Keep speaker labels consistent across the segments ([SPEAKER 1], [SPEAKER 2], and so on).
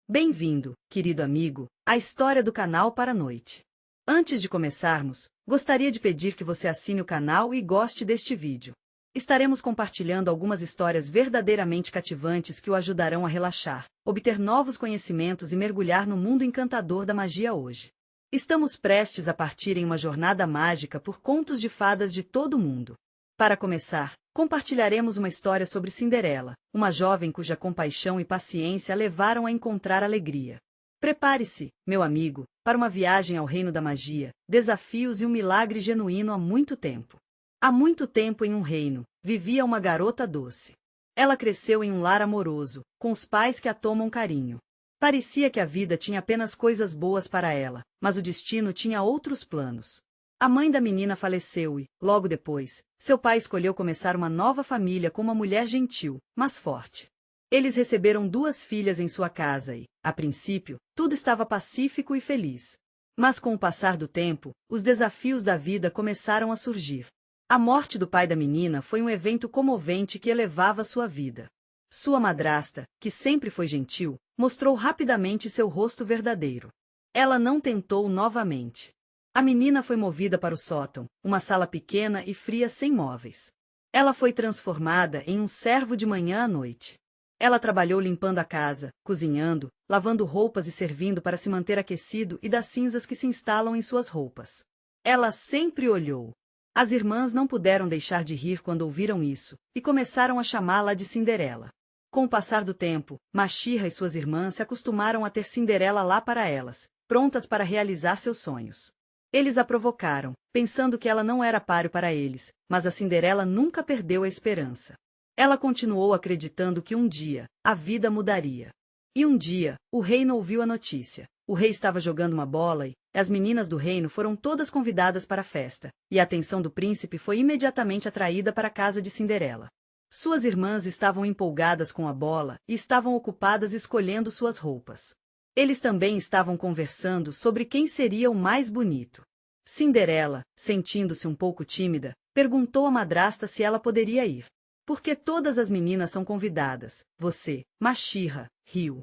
[SPEAKER 1] Bem-vindo, querido amigo, à história do canal para a noite. Antes de começarmos, gostaria de pedir que você assine o canal e goste deste vídeo. Estaremos compartilhando algumas histórias verdadeiramente cativantes que o ajudarão a relaxar, obter novos conhecimentos e mergulhar no mundo encantador da magia hoje. Estamos prestes a partir em uma jornada mágica por contos de fadas de todo o mundo. Para começar, compartilharemos uma história sobre Cinderela, uma jovem cuja compaixão e paciência a levaram a encontrar alegria. Prepare-se, meu amigo, para uma viagem ao reino da magia, desafios e um milagre genuíno há muito tempo. Há muito tempo em um reino, vivia uma garota doce. Ela cresceu em um lar amoroso, com os pais que a tomam carinho. Parecia que a vida tinha apenas coisas boas para ela, mas o destino tinha outros planos. A mãe da menina faleceu e, logo depois, seu pai escolheu começar uma nova família com uma mulher gentil, mas forte. Eles receberam 2 filhas em sua casa e, a princípio, tudo estava pacífico e feliz. Mas com o passar do tempo, os desafios da vida começaram a surgir. A morte do pai da menina foi um evento comovente que elevava sua vida. Sua madrasta, que sempre foi gentil, mostrou rapidamente seu rosto verdadeiro. Ela não tentou novamente. A menina foi movida para o sótão, uma sala pequena e fria sem móveis. Ela foi transformada em um servo de manhã à noite. Ela trabalhou limpando a casa, cozinhando, lavando roupas e servindo para se manter aquecido e das cinzas que se instalam em suas roupas. Ela sempre olhou. As irmãs não puderam deixar de rir quando ouviram isso, e começaram a chamá-la de Cinderela. Com o passar do tempo, Machirra e suas irmãs se acostumaram a ter Cinderela lá para elas, prontas para realizar seus sonhos. Eles a provocaram, pensando que ela não era páreo para eles, mas a Cinderela nunca perdeu a esperança. Ela continuou acreditando que um dia, a vida mudaria. E um dia, o reino ouviu a notícia. O rei estava jogando uma bola e as meninas do reino foram todas convidadas para a festa, e a atenção do príncipe foi imediatamente atraída para a casa de Cinderela. Suas irmãs estavam empolgadas com a bola e estavam ocupadas escolhendo suas roupas. Eles também estavam conversando sobre quem seria o mais bonito. Cinderela, sentindo-se um pouco tímida, perguntou à madrasta se ela poderia ir. Porque todas as meninas são convidadas, você, Machirra, riu.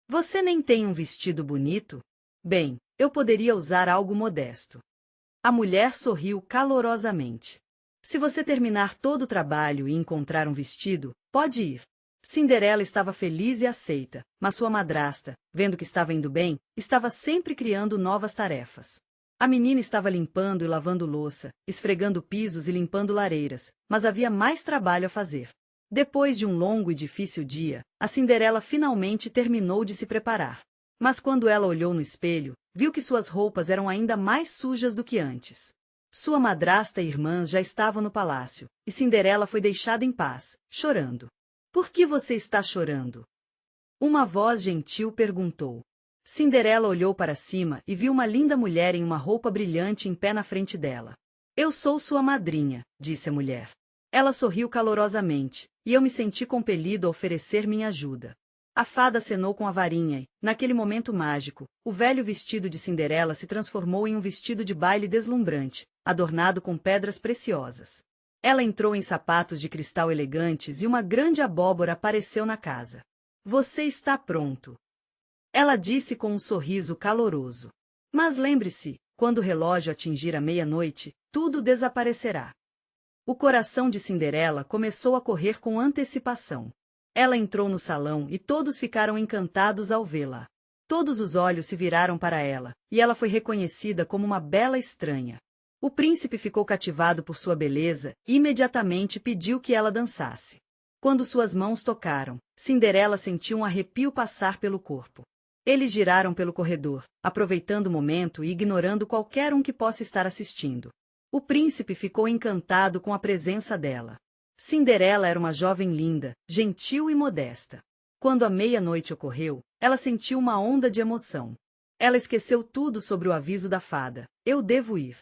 [SPEAKER 1] Você nem tem um vestido bonito? Bem, eu poderia usar algo modesto. A mulher sorriu calorosamente. Se você terminar todo o trabalho e encontrar um vestido, pode ir. Cinderela estava feliz e aceita, mas sua madrasta, vendo que estava indo bem, estava sempre criando novas tarefas. A menina estava limpando e lavando louça, esfregando pisos e limpando lareiras, mas havia mais trabalho a fazer. Depois de um longo e difícil dia, a Cinderela finalmente terminou de se preparar. Mas quando ela olhou no espelho, viu que suas roupas eram ainda mais sujas do que antes. Sua madrasta e irmãs já estavam no palácio, e Cinderela foi deixada em paz, chorando. Por que você está chorando? Uma voz gentil perguntou. Cinderela olhou para cima e viu uma linda mulher em uma roupa brilhante em pé na frente dela. Eu sou sua madrinha, disse a mulher. Ela sorriu calorosamente, e eu me senti compelido a oferecer minha ajuda. A fada acenou com a varinha e, naquele momento mágico, o velho vestido de Cinderela se transformou em um vestido de baile deslumbrante, adornado com pedras preciosas. Ela entrou em sapatos de cristal elegantes e uma grande abóbora apareceu na casa. Você está pronto. Ela disse com um sorriso caloroso. Mas lembre-se, quando o relógio atingir a meia-noite, tudo desaparecerá. O coração de Cinderela começou a correr com antecipação. Ela entrou no salão e todos ficaram encantados ao vê-la. Todos os olhos se viraram para ela, e ela foi reconhecida como uma bela estranha. O príncipe ficou cativado por sua beleza e imediatamente pediu que ela dançasse. Quando suas mãos tocaram, Cinderela sentiu um arrepio passar pelo corpo. Eles giraram pelo corredor, aproveitando o momento e ignorando qualquer um que possa estar assistindo. O príncipe ficou encantado com a presença dela. Cinderela era uma jovem linda, gentil e modesta. Quando a meia-noite ocorreu, ela sentiu uma onda de emoção. Ela esqueceu tudo sobre o aviso da fada. Eu devo ir.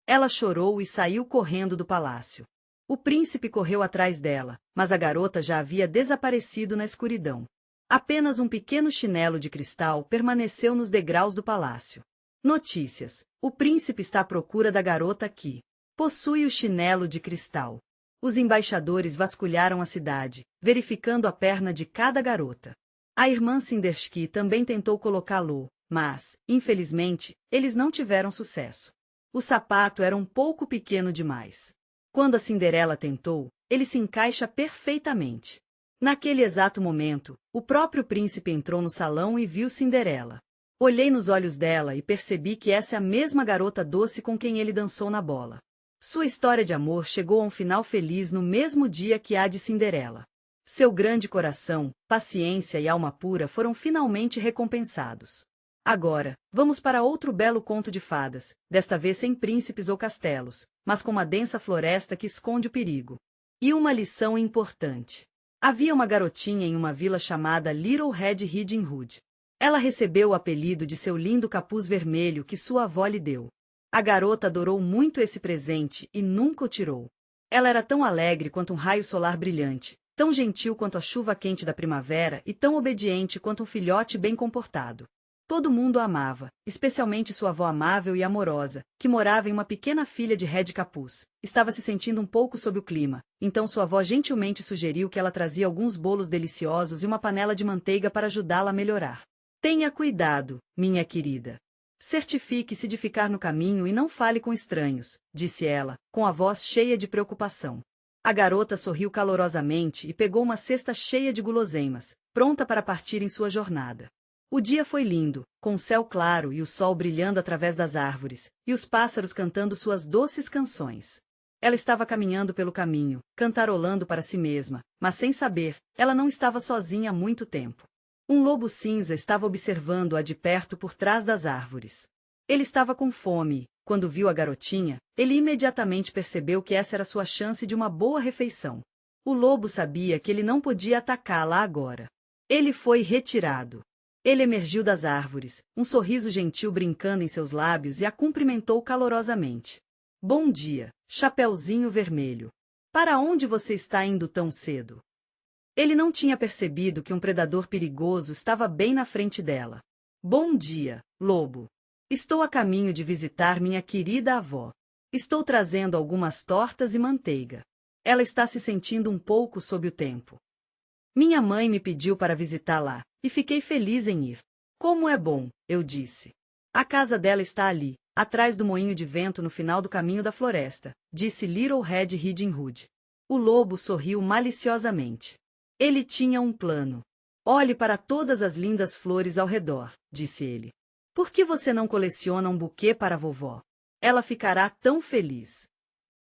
[SPEAKER 1] Ela chorou e saiu correndo do palácio. O príncipe correu atrás dela, mas a garota já havia desaparecido na escuridão. Apenas um pequeno chinelo de cristal permaneceu nos degraus do palácio. Notícias: o príncipe está à procura da garota que possui o chinelo de cristal. Os embaixadores vasculharam a cidade, verificando a perna de cada garota. A irmã Cinderski também tentou colocá-lo, mas, infelizmente, eles não tiveram sucesso. O sapato era um pouco pequeno demais. Quando a Cinderela tentou, ele se encaixa perfeitamente. Naquele exato momento, o próprio príncipe entrou no salão e viu Cinderela. Olhei nos olhos dela e percebi que essa é a mesma garota doce com quem ele dançou na bola. Sua história de amor chegou a um final feliz no mesmo dia que a de Cinderela. Seu grande coração, paciência e alma pura foram finalmente recompensados. Agora, vamos para outro belo conto de fadas, desta vez sem príncipes ou castelos, mas com uma densa floresta que esconde o perigo. E uma lição importante. Havia uma garotinha em uma vila chamada Little Red Riding Hood. Ela recebeu o apelido de seu lindo capuz vermelho que sua avó lhe deu. A garota adorou muito esse presente e nunca o tirou. Ela era tão alegre quanto um raio solar brilhante, tão gentil quanto a chuva quente da primavera e tão obediente quanto um filhote bem comportado. Todo mundo a amava, especialmente sua avó amável e amorosa, que morava em uma pequena filha de Red Capuz. Estava se sentindo um pouco sob o clima, então sua avó gentilmente sugeriu que ela trazia alguns bolos deliciosos e uma panela de manteiga para ajudá-la a melhorar. Tenha cuidado, minha querida. Certifique-se de ficar no caminho e não fale com estranhos, disse ela, com a voz cheia de preocupação. A garota sorriu calorosamente e pegou uma cesta cheia de guloseimas, pronta para partir em sua jornada. O dia foi lindo, com o céu claro e o sol brilhando através das árvores, e os pássaros cantando suas doces canções. Ela estava caminhando pelo caminho, cantarolando para si mesma, mas sem saber, ela não estava sozinha há muito tempo. Um lobo cinza estava observando-a de perto por trás das árvores. Ele estava com fome, e, quando viu a garotinha, ele imediatamente percebeu que essa era sua chance de uma boa refeição. O lobo sabia que ele não podia atacá-la agora. Ele foi retirado. Ele emergiu das árvores, um sorriso gentil brincando em seus lábios e a cumprimentou calorosamente. Bom dia, Chapeuzinho Vermelho. Para onde você está indo tão cedo? Ele não tinha percebido que um predador perigoso estava bem na frente dela. Bom dia, lobo. Estou a caminho de visitar minha querida avó. Estou trazendo algumas tortas e manteiga. Ela está se sentindo um pouco sob o tempo. Minha mãe me pediu para visitá-la, e fiquei feliz em ir. Como é bom, eu disse. A casa dela está ali, atrás do moinho de vento no final do caminho da floresta, disse Little Red Riding Hood. O lobo sorriu maliciosamente. Ele tinha um plano. Olhe para todas as lindas flores ao redor, disse ele. Por que você não coleciona um buquê para a vovó? Ela ficará tão feliz.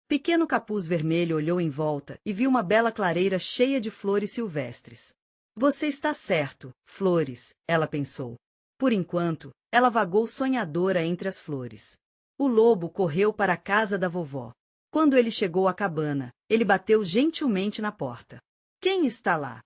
[SPEAKER 1] Pequeno Capuz Vermelho olhou em volta e viu uma bela clareira cheia de flores silvestres. Você está certo, flores, ela pensou. Por enquanto, ela vagou sonhadora entre as flores. O lobo correu para a casa da vovó. Quando ele chegou à cabana, ele bateu gentilmente na porta. Quem está lá?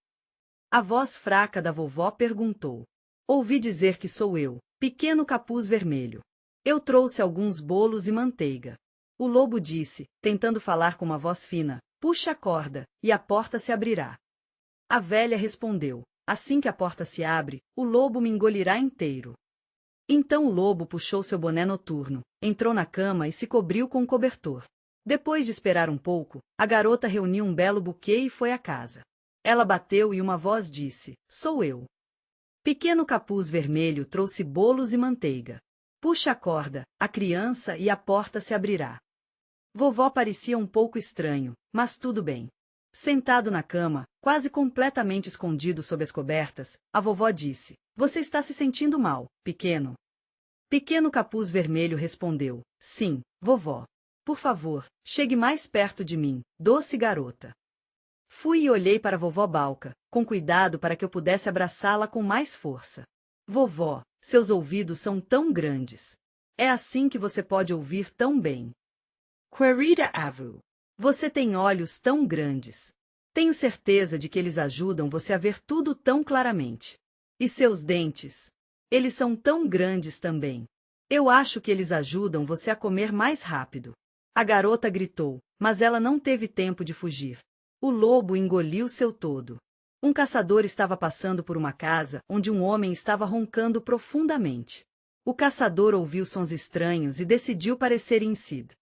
[SPEAKER 1] A voz fraca da vovó perguntou. Ouvi dizer que sou eu, Pequeno Capuz Vermelho. Eu trouxe alguns bolos e manteiga. O lobo disse, tentando falar com uma voz fina, puxa a corda, e a porta se abrirá. A velha respondeu, assim que a porta se abre, o lobo me engolirá inteiro. Então o lobo puxou seu boné noturno, entrou na cama e se cobriu com um cobertor. Depois de esperar um pouco, a garota reuniu um belo buquê e foi à casa. Ela bateu e uma voz disse, sou eu. Pequeno Capuz Vermelho trouxe bolos e manteiga. Puxa a corda, a criança e a porta se abrirá. Vovó parecia um pouco estranho, mas tudo bem. Sentado na cama, quase completamente escondido sob as cobertas, a vovó disse, você está se sentindo mal, pequeno? Pequeno Capuz Vermelho respondeu, sim, vovó. Por favor, chegue mais perto de mim, doce garota. Fui e olhei para a vovó Balca, com cuidado para que eu pudesse abraçá-la com mais força. Vovó, seus ouvidos são tão grandes. É assim que você pode ouvir tão bem. Querida avó, você tem olhos tão grandes. Tenho certeza de que eles ajudam você a ver tudo tão claramente. E seus dentes? Eles são tão grandes também. Eu acho que eles ajudam você a comer mais rápido. A garota gritou, mas ela não teve tempo de fugir. O lobo engoliu seu todo. Um caçador estava passando por uma casa onde um homem estava roncando profundamente. O caçador ouviu sons estranhos e decidiu parecer insípido.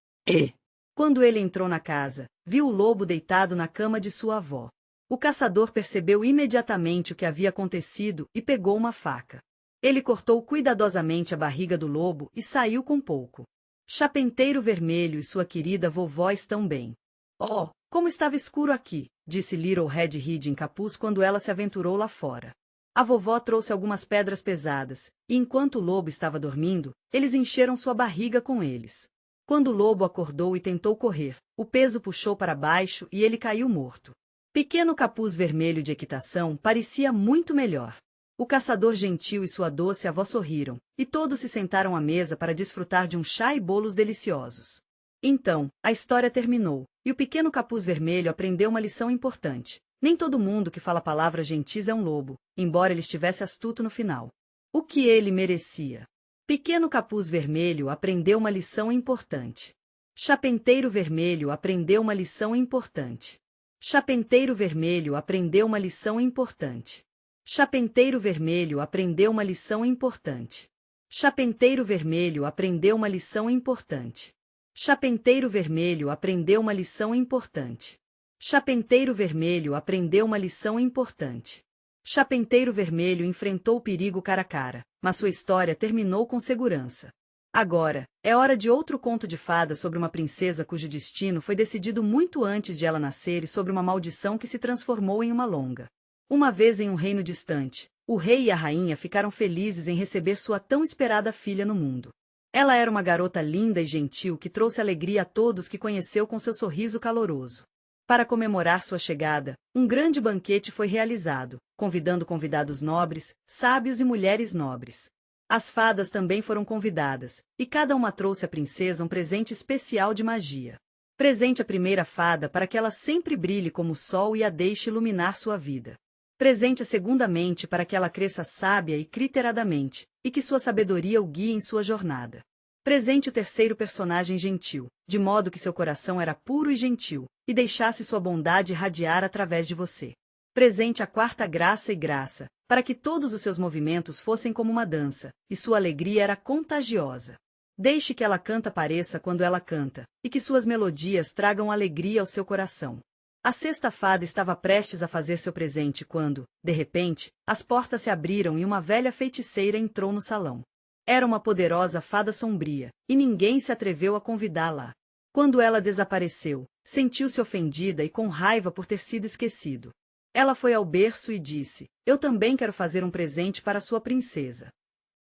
[SPEAKER 1] Quando ele entrou na casa, viu o lobo deitado na cama de sua avó. O caçador percebeu imediatamente o que havia acontecido e pegou uma faca. Ele cortou cuidadosamente a barriga do lobo e saiu com pouco. Chapenteiro Vermelho e sua querida vovó estão bem. Oh, como estava escuro aqui, disse Little Red Riding Capuz quando ela se aventurou lá fora. A vovó trouxe algumas pedras pesadas, e enquanto o lobo estava dormindo, eles encheram sua barriga com eles. Quando o lobo acordou e tentou correr, o peso puxou para baixo e ele caiu morto. Pequeno Capuz Vermelho de equitação parecia muito melhor. O caçador gentil e sua doce avó sorriram, e todos se sentaram à mesa para desfrutar de um chá e bolos deliciosos. Então, a história terminou, e o pequeno Capuz Vermelho aprendeu uma lição importante. Nem todo mundo que fala palavras gentis é um lobo, embora ele estivesse astuto no final. O que ele merecia? Pequeno Capuz Vermelho aprendeu uma lição importante. Chapenteiro Vermelho aprendeu uma lição importante. Chapenteiro Vermelho aprendeu uma lição importante. Chapenteiro Vermelho aprendeu uma lição importante. Chapenteiro Vermelho aprendeu uma lição importante. Chapenteiro Vermelho aprendeu uma lição importante. Chapenteiro Vermelho aprendeu uma lição importante. Chapenteiro Vermelho enfrentou o perigo cara a cara, mas sua história terminou com segurança. Agora, é hora de outro conto de fadas sobre uma princesa cujo destino foi decidido muito antes de ela nascer e sobre uma maldição que se transformou em uma longa. Uma vez em um reino distante, o rei e a rainha ficaram felizes em receber sua tão esperada filha no mundo. Ela era uma garota linda e gentil que trouxe alegria a todos que conheceu com seu sorriso caloroso. Para comemorar sua chegada, um grande banquete foi realizado, convidando convidados nobres, sábios e mulheres nobres. As fadas também foram convidadas, e cada uma trouxe à princesa um presente especial de magia. Presente à primeira fada para que ela sempre brilhe como o sol e a deixe iluminar sua vida. Presente a segunda mente para que ela cresça sábia e criteradamente, e que sua sabedoria o guie em sua jornada. Presente o terceiro personagem gentil, de modo que seu coração era puro e gentil, e deixasse sua bondade irradiar através de você. Presente a quarta graça e graça, para que todos os seus movimentos fossem como uma dança, e sua alegria era contagiosa. Deixe que ela canta pareça quando ela canta, e que suas melodias tragam alegria ao seu coração. A sexta fada estava prestes a fazer seu presente quando, de repente, as portas se abriram e uma velha feiticeira entrou no salão. Era uma poderosa fada sombria, e ninguém se atreveu a convidá-la. Quando ela desapareceu, sentiu-se ofendida e com raiva por ter sido esquecido. Ela foi ao berço e disse: "Eu também quero fazer um presente para sua princesa."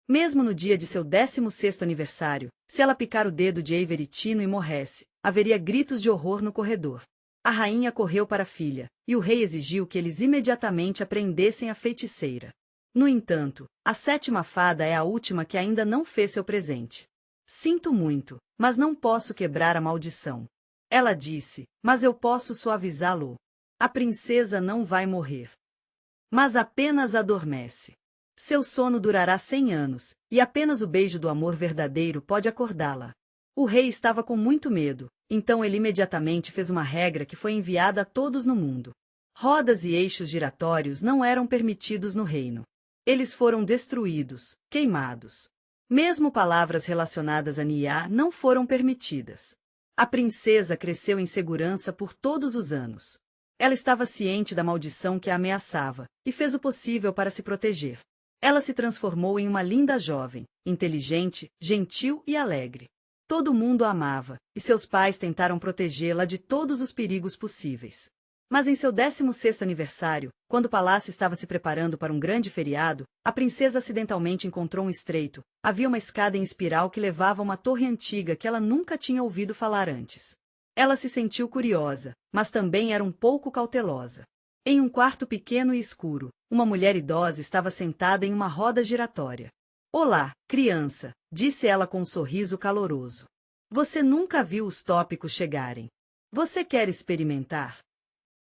[SPEAKER 1] Mesmo no dia de seu 16º aniversário, se ela picar o dedo de Avery Tino e morresse, haveria gritos de horror no corredor. A rainha correu para a filha, e o rei exigiu que eles imediatamente apreendessem a feiticeira. No entanto, a sétima fada é a última que ainda não fez seu presente. "Sinto muito, mas não posso quebrar a maldição." Ela disse, "Mas eu posso suavizá-lo. A princesa não vai morrer, mas apenas adormece. Seu sono durará 100 anos, e apenas o beijo do amor verdadeiro pode acordá-la." O rei estava com muito medo, então ele imediatamente fez uma regra que foi enviada a todos no mundo. Rodas e eixos giratórios não eram permitidos no reino. Eles foram destruídos, queimados. Mesmo palavras relacionadas a Nia não foram permitidas. A princesa cresceu em segurança por todos os anos. Ela estava ciente da maldição que a ameaçava, e fez o possível para se proteger. Ela se transformou em uma linda jovem, inteligente, gentil e alegre. Todo mundo a amava, e seus pais tentaram protegê-la de todos os perigos possíveis. Mas em seu 16º aniversário, quando o palácio estava se preparando para um grande feriado, a princesa acidentalmente encontrou um estreito. Havia uma escada em espiral que levava a uma torre antiga que ela nunca tinha ouvido falar antes. Ela se sentiu curiosa, mas também era um pouco cautelosa. Em um quarto pequeno e escuro, uma mulher idosa estava sentada em uma roda giratória. "Olá, criança", disse ela com um sorriso caloroso. "Você nunca viu os tópicos chegarem. Você quer experimentar?"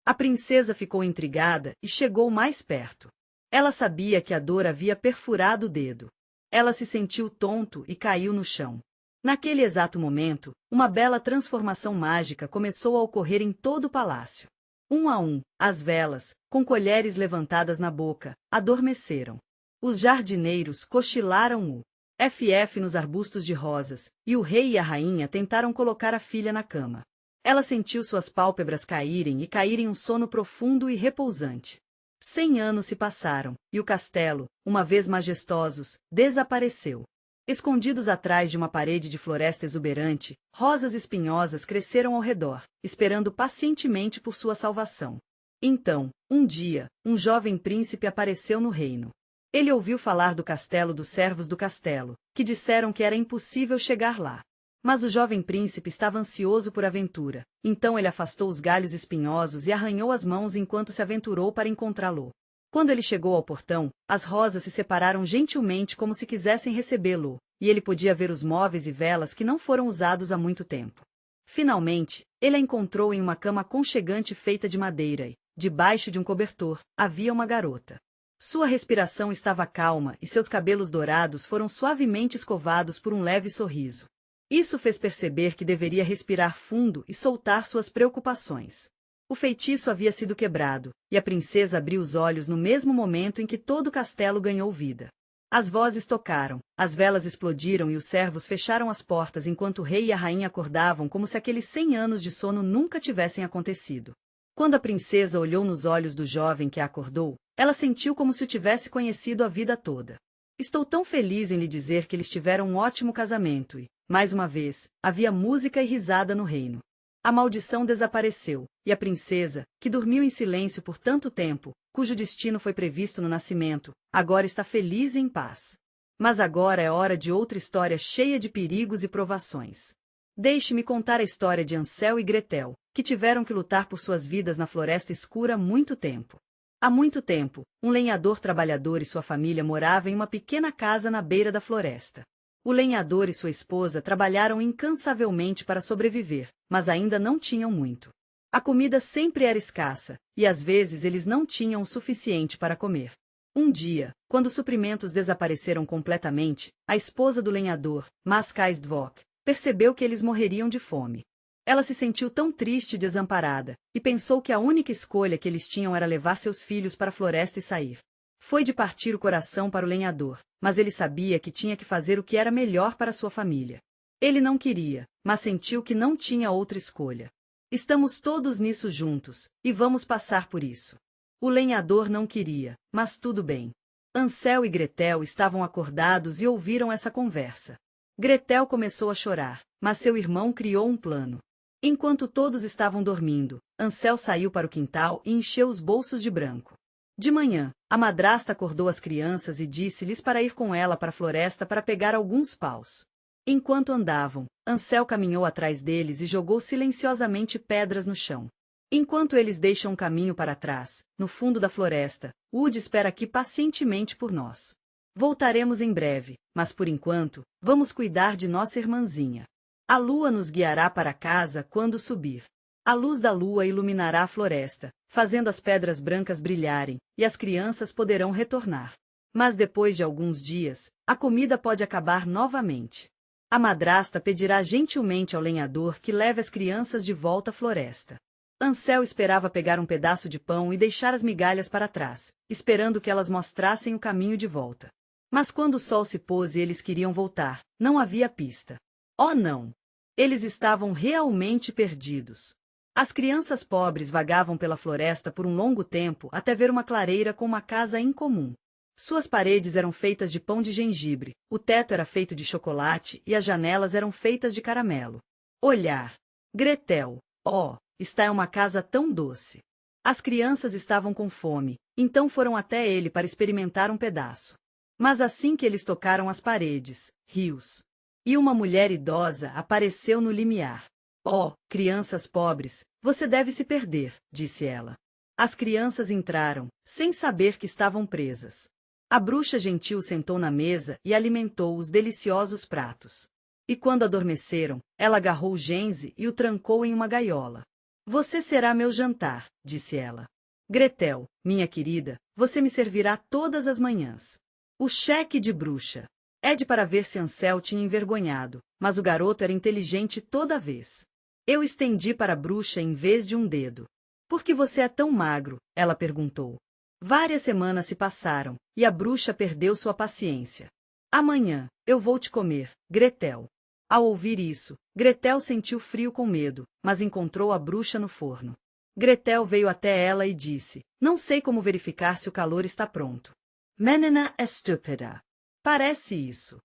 [SPEAKER 1] A princesa ficou intrigada e chegou mais perto. Ela sabia que a dor havia perfurado o dedo. Ela se sentiu tonto e caiu no chão. Naquele exato momento, uma bela transformação mágica começou a ocorrer em todo o palácio. Um a um, as velas, com colheres levantadas na boca, adormeceram. Os jardineiros cochilaram o FF nos arbustos de rosas, e o rei e a rainha tentaram colocar a filha na cama. Ela sentiu suas pálpebras caírem e cair em um sono profundo e repousante. 100 anos se passaram, e o castelo, uma vez majestosos, desapareceu. Escondidos atrás de uma parede de floresta exuberante, rosas espinhosas cresceram ao redor, esperando pacientemente por sua salvação. Então, um dia, um jovem príncipe apareceu no reino. Ele ouviu falar do castelo dos servos do castelo, que disseram que era impossível chegar lá. Mas o jovem príncipe estava ansioso por aventura, então ele afastou os galhos espinhosos e arranhou as mãos enquanto se aventurou para encontrá-lo. Quando ele chegou ao portão, as rosas se separaram gentilmente como se quisessem recebê-lo, e ele podia ver os móveis e velas que não foram usados há muito tempo. Finalmente, ele a encontrou em uma cama aconchegante feita de madeira e, debaixo de um cobertor, havia uma garota. Sua respiração estava calma e seus cabelos dourados foram suavemente escovados por um leve sorriso. Isso fez perceber que deveria respirar fundo e soltar suas preocupações. O feitiço havia sido quebrado, e a princesa abriu os olhos no mesmo momento em que todo o castelo ganhou vida. As vozes tocaram, as velas explodiram e os servos fecharam as portas enquanto o rei e a rainha acordavam como se aqueles 100 anos de sono nunca tivessem acontecido. Quando a princesa olhou nos olhos do jovem que a acordou, ela sentiu como se o tivesse conhecido a vida toda. Estou tão feliz em lhe dizer que eles tiveram um ótimo casamento e, mais uma vez, havia música e risada no reino. A maldição desapareceu, e a princesa, que dormiu em silêncio por tanto tempo, cujo destino foi previsto no nascimento, agora está feliz e em paz. Mas agora é hora de outra história cheia de perigos e provações. Deixe-me contar a história de Hansel e Gretel, que tiveram que lutar por suas vidas na floresta escura há muito tempo. Há muito tempo, um lenhador trabalhador e sua família moravam em uma pequena casa na beira da floresta. O lenhador e sua esposa trabalharam incansavelmente para sobreviver, mas ainda não tinham muito. A comida sempre era escassa, e às vezes eles não tinham o suficiente para comer. Um dia, quando os suprimentos desapareceram completamente, a esposa do lenhador, Maskaisdvok, percebeu que eles morreriam de fome. Ela se sentiu tão triste e desamparada, e pensou que a única escolha que eles tinham era levar seus filhos para a floresta e sair. Foi de partir o coração para o lenhador, mas ele sabia que tinha que fazer o que era melhor para sua família. Ele não queria, mas sentiu que não tinha outra escolha. Estamos todos nisso juntos, e vamos passar por isso. O lenhador não queria, mas tudo bem. Hansel e Gretel estavam acordados e ouviram essa conversa. Gretel começou a chorar, mas seu irmão criou um plano. Enquanto todos estavam dormindo, Hansel saiu para o quintal e encheu os bolsos de branco. De manhã, a madrasta acordou as crianças e disse-lhes para ir com ela para a floresta para pegar alguns paus. Enquanto andavam, Hansel caminhou atrás deles e jogou silenciosamente pedras no chão. Enquanto eles deixam um caminho para trás, no fundo da floresta, Wood espera aqui pacientemente por nós. Voltaremos em breve, mas por enquanto, vamos cuidar de nossa irmãzinha. A lua nos guiará para casa quando subir. A luz da lua iluminará a floresta, fazendo as pedras brancas brilharem, e as crianças poderão retornar. Mas depois de alguns dias, a comida pode acabar novamente. A madrasta pedirá gentilmente ao lenhador que leve as crianças de volta à floresta. Hansel esperava pegar um pedaço de pão e deixar as migalhas para trás, esperando que elas mostrassem o caminho de volta. Mas quando o sol se pôs e eles queriam voltar, não havia pista. Oh não! Eles estavam realmente perdidos. As crianças pobres vagavam pela floresta por um longo tempo até ver uma clareira com uma casa incomum. Suas paredes eram feitas de pão de gengibre, o teto era feito de chocolate e as janelas eram feitas de caramelo. Olhar. Gretel. Oh, esta é uma casa tão doce. As crianças estavam com fome, então foram até ele para experimentar um pedaço. Mas assim que eles tocaram as paredes, rios. E uma mulher idosa apareceu no limiar. Oh, crianças pobres, você deve se perder, disse ela. As crianças entraram, sem saber que estavam presas. A bruxa gentil sentou na mesa e alimentou os deliciosos pratos. E quando adormeceram, ela agarrou Genze e o trancou em uma gaiola. Você será meu jantar, disse ela. Gretel, minha querida, você me servirá todas as manhãs. O cheque de bruxa. Ed para ver se Hansel tinha envergonhado, mas o garoto era inteligente toda vez. Eu estendi para a bruxa em vez de um dedo. Por que você é tão magro? Ela perguntou. Várias semanas se passaram, e a bruxa perdeu sua paciência. Amanhã, eu vou te comer, Gretel. Ao ouvir isso, Gretel sentiu frio com medo, mas encontrou a bruxa no forno. Gretel veio até ela e disse: Não sei como verificar se o calor está pronto. Menina estúpida. Parece isso.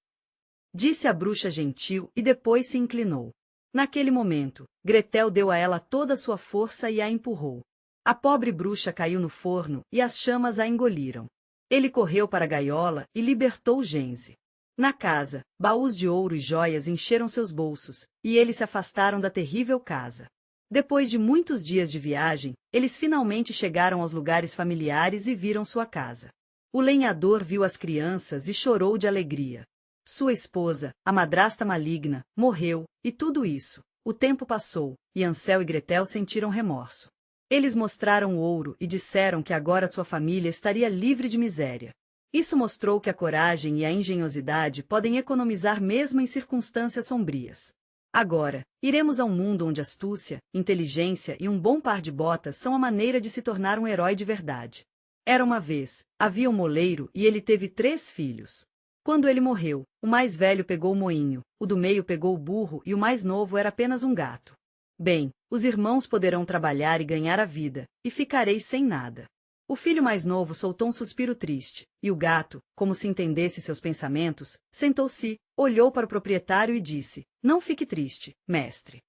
[SPEAKER 1] Disse a bruxa gentil e depois se inclinou. Naquele momento, Gretel deu a ela toda a sua força e a empurrou. A pobre bruxa caiu no forno e as chamas a engoliram. Ele correu para a gaiola e libertou Genzi. Na casa, baús de ouro e joias encheram seus bolsos, e eles se afastaram da terrível casa. Depois de muitos dias de viagem, eles finalmente chegaram aos lugares familiares e viram sua casa. O lenhador viu as crianças e chorou de alegria. Sua esposa, a madrasta maligna, morreu, e tudo isso. O tempo passou, e Hansel e Gretel sentiram remorso. Eles mostraram o ouro e disseram que agora sua família estaria livre de miséria. Isso mostrou que a coragem e a engenhosidade podem economizar mesmo em circunstâncias sombrias. Agora, iremos a um mundo onde astúcia, inteligência e um bom par de botas são a maneira de se tornar um herói de verdade. Era uma vez, havia um moleiro e ele teve 3 filhos. Quando ele morreu, o mais velho pegou o moinho, o do meio pegou o burro e o mais novo era apenas um gato. Bem, os irmãos poderão trabalhar e ganhar a vida, e ficarei sem nada. O filho mais novo soltou um suspiro triste, e o gato, como se entendesse seus pensamentos, sentou-se, olhou para o proprietário e disse: Não fique triste, mestre.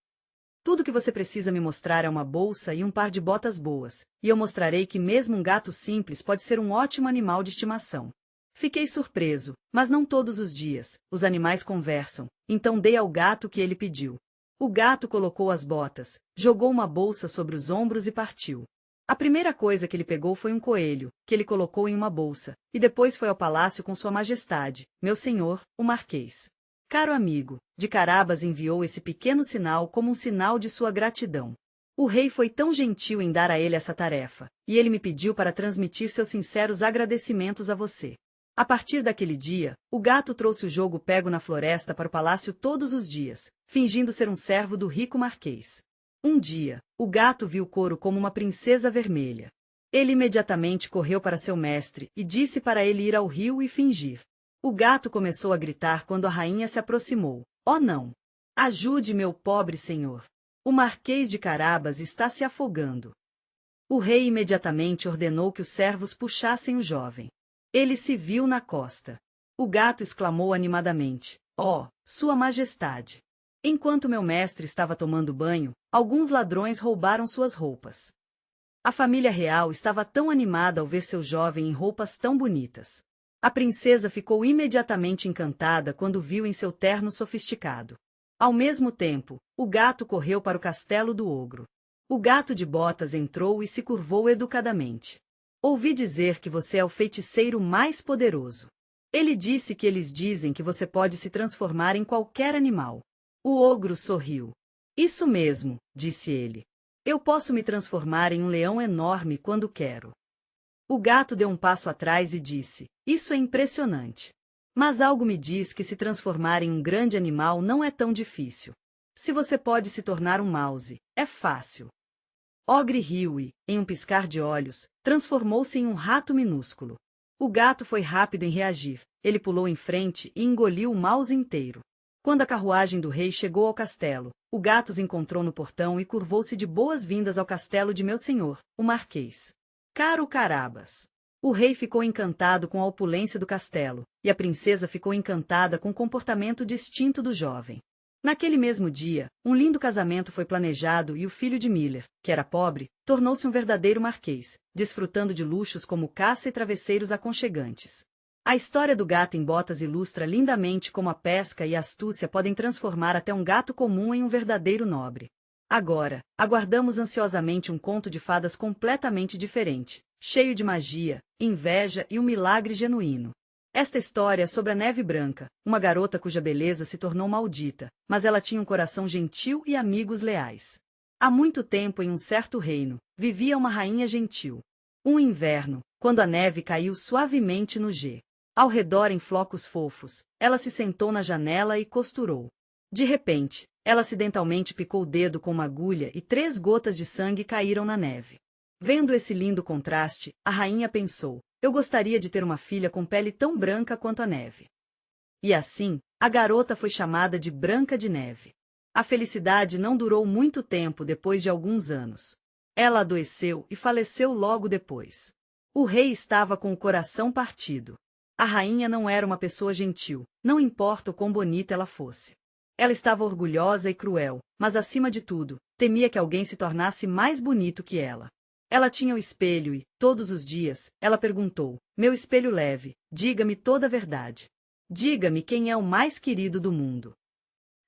[SPEAKER 1] Tudo que você precisa me mostrar é uma bolsa e um par de botas boas, e eu mostrarei que mesmo um gato simples pode ser um ótimo animal de estimação. Fiquei surpreso, mas não todos os dias, os animais conversam, então dei ao gato o que ele pediu. O gato colocou as botas, jogou uma bolsa sobre os ombros e partiu. A primeira coisa que ele pegou foi um coelho, que ele colocou em uma bolsa, e depois foi ao palácio com Sua Majestade, meu senhor, o Marquês. Caro amigo, de Carabas enviou esse pequeno sinal como um sinal de sua gratidão. O rei foi tão gentil em dar a ele essa tarefa, e ele me pediu para transmitir seus sinceros agradecimentos a você. A partir daquele dia, o gato trouxe o jogo pego na floresta para o palácio todos os dias, fingindo ser um servo do rico marquês. Um dia, o gato viu Coro como uma princesa vermelha. Ele imediatamente correu para seu mestre e disse para ele ir ao rio e fingir. O gato começou a gritar quando a rainha se aproximou. Oh não! Ajude meu pobre senhor! O Marquês de Carabas está se afogando. O rei imediatamente ordenou que os servos puxassem o jovem. Ele se viu na costa. O gato exclamou animadamente: Oh, Sua Majestade! Enquanto meu mestre estava tomando banho, alguns ladrões roubaram suas roupas. A família real estava tão animada ao ver seu jovem em roupas tão bonitas. A princesa ficou imediatamente encantada quando viu em seu terno sofisticado. Ao mesmo tempo, o gato correu para o castelo do ogro. O gato de botas entrou e se curvou educadamente. Ouvi dizer que você é o feiticeiro mais poderoso. Ele disse que eles dizem que você pode se transformar em qualquer animal. O ogro sorriu. Isso mesmo, disse ele. Eu posso me transformar em um leão enorme quando quero. O gato deu um passo atrás e disse: Isso é impressionante. Mas algo me diz que se transformar em um grande animal não é tão difícil. Se você pode se tornar um mouse, é fácil. Ogre riu e, em um piscar de olhos, transformou-se em um rato minúsculo. O gato foi rápido em reagir. Ele pulou em frente e engoliu o mouse inteiro. Quando a carruagem do rei chegou ao castelo, o gato os encontrou no portão e curvou-se de boas-vindas ao castelo de meu senhor, o Marquês. Caro Carabas! O rei ficou encantado com a opulência do castelo, e a princesa ficou encantada com o comportamento distinto do jovem. Naquele mesmo dia, um lindo casamento foi planejado e o filho de Miller, que era pobre, tornou-se um verdadeiro marquês, desfrutando de luxos como caça e travesseiros aconchegantes. A história do gato em botas ilustra lindamente como a pesca e a astúcia podem transformar até um gato comum em um verdadeiro nobre. Agora, aguardamos ansiosamente um conto de fadas completamente diferente, cheio de magia, inveja e um milagre genuíno. Esta história é sobre a Neve Branca, uma garota cuja beleza se tornou maldita, mas ela tinha um coração gentil e amigos leais. Há muito tempo em um certo reino, vivia uma rainha gentil. Um inverno, quando a neve caiu suavemente no G. Ao redor em flocos fofos, ela se sentou na janela e costurou. De repente, ela acidentalmente picou o dedo com uma agulha e 3 gotas de sangue caíram na neve. Vendo esse lindo contraste, a rainha pensou: eu gostaria de ter uma filha com pele tão branca quanto a neve. E assim, a garota foi chamada de Branca de Neve. A felicidade não durou muito tempo depois de alguns anos. Ela adoeceu e faleceu logo depois. O rei estava com o coração partido. A rainha não era uma pessoa gentil, não importa o quão bonita ela fosse. Ela estava orgulhosa e cruel, mas acima de tudo, temia que alguém se tornasse mais bonito que ela. Ela tinha o espelho e, todos os dias, ela perguntou: meu espelho leve, diga-me toda a verdade. Diga-me quem é o mais querido do mundo.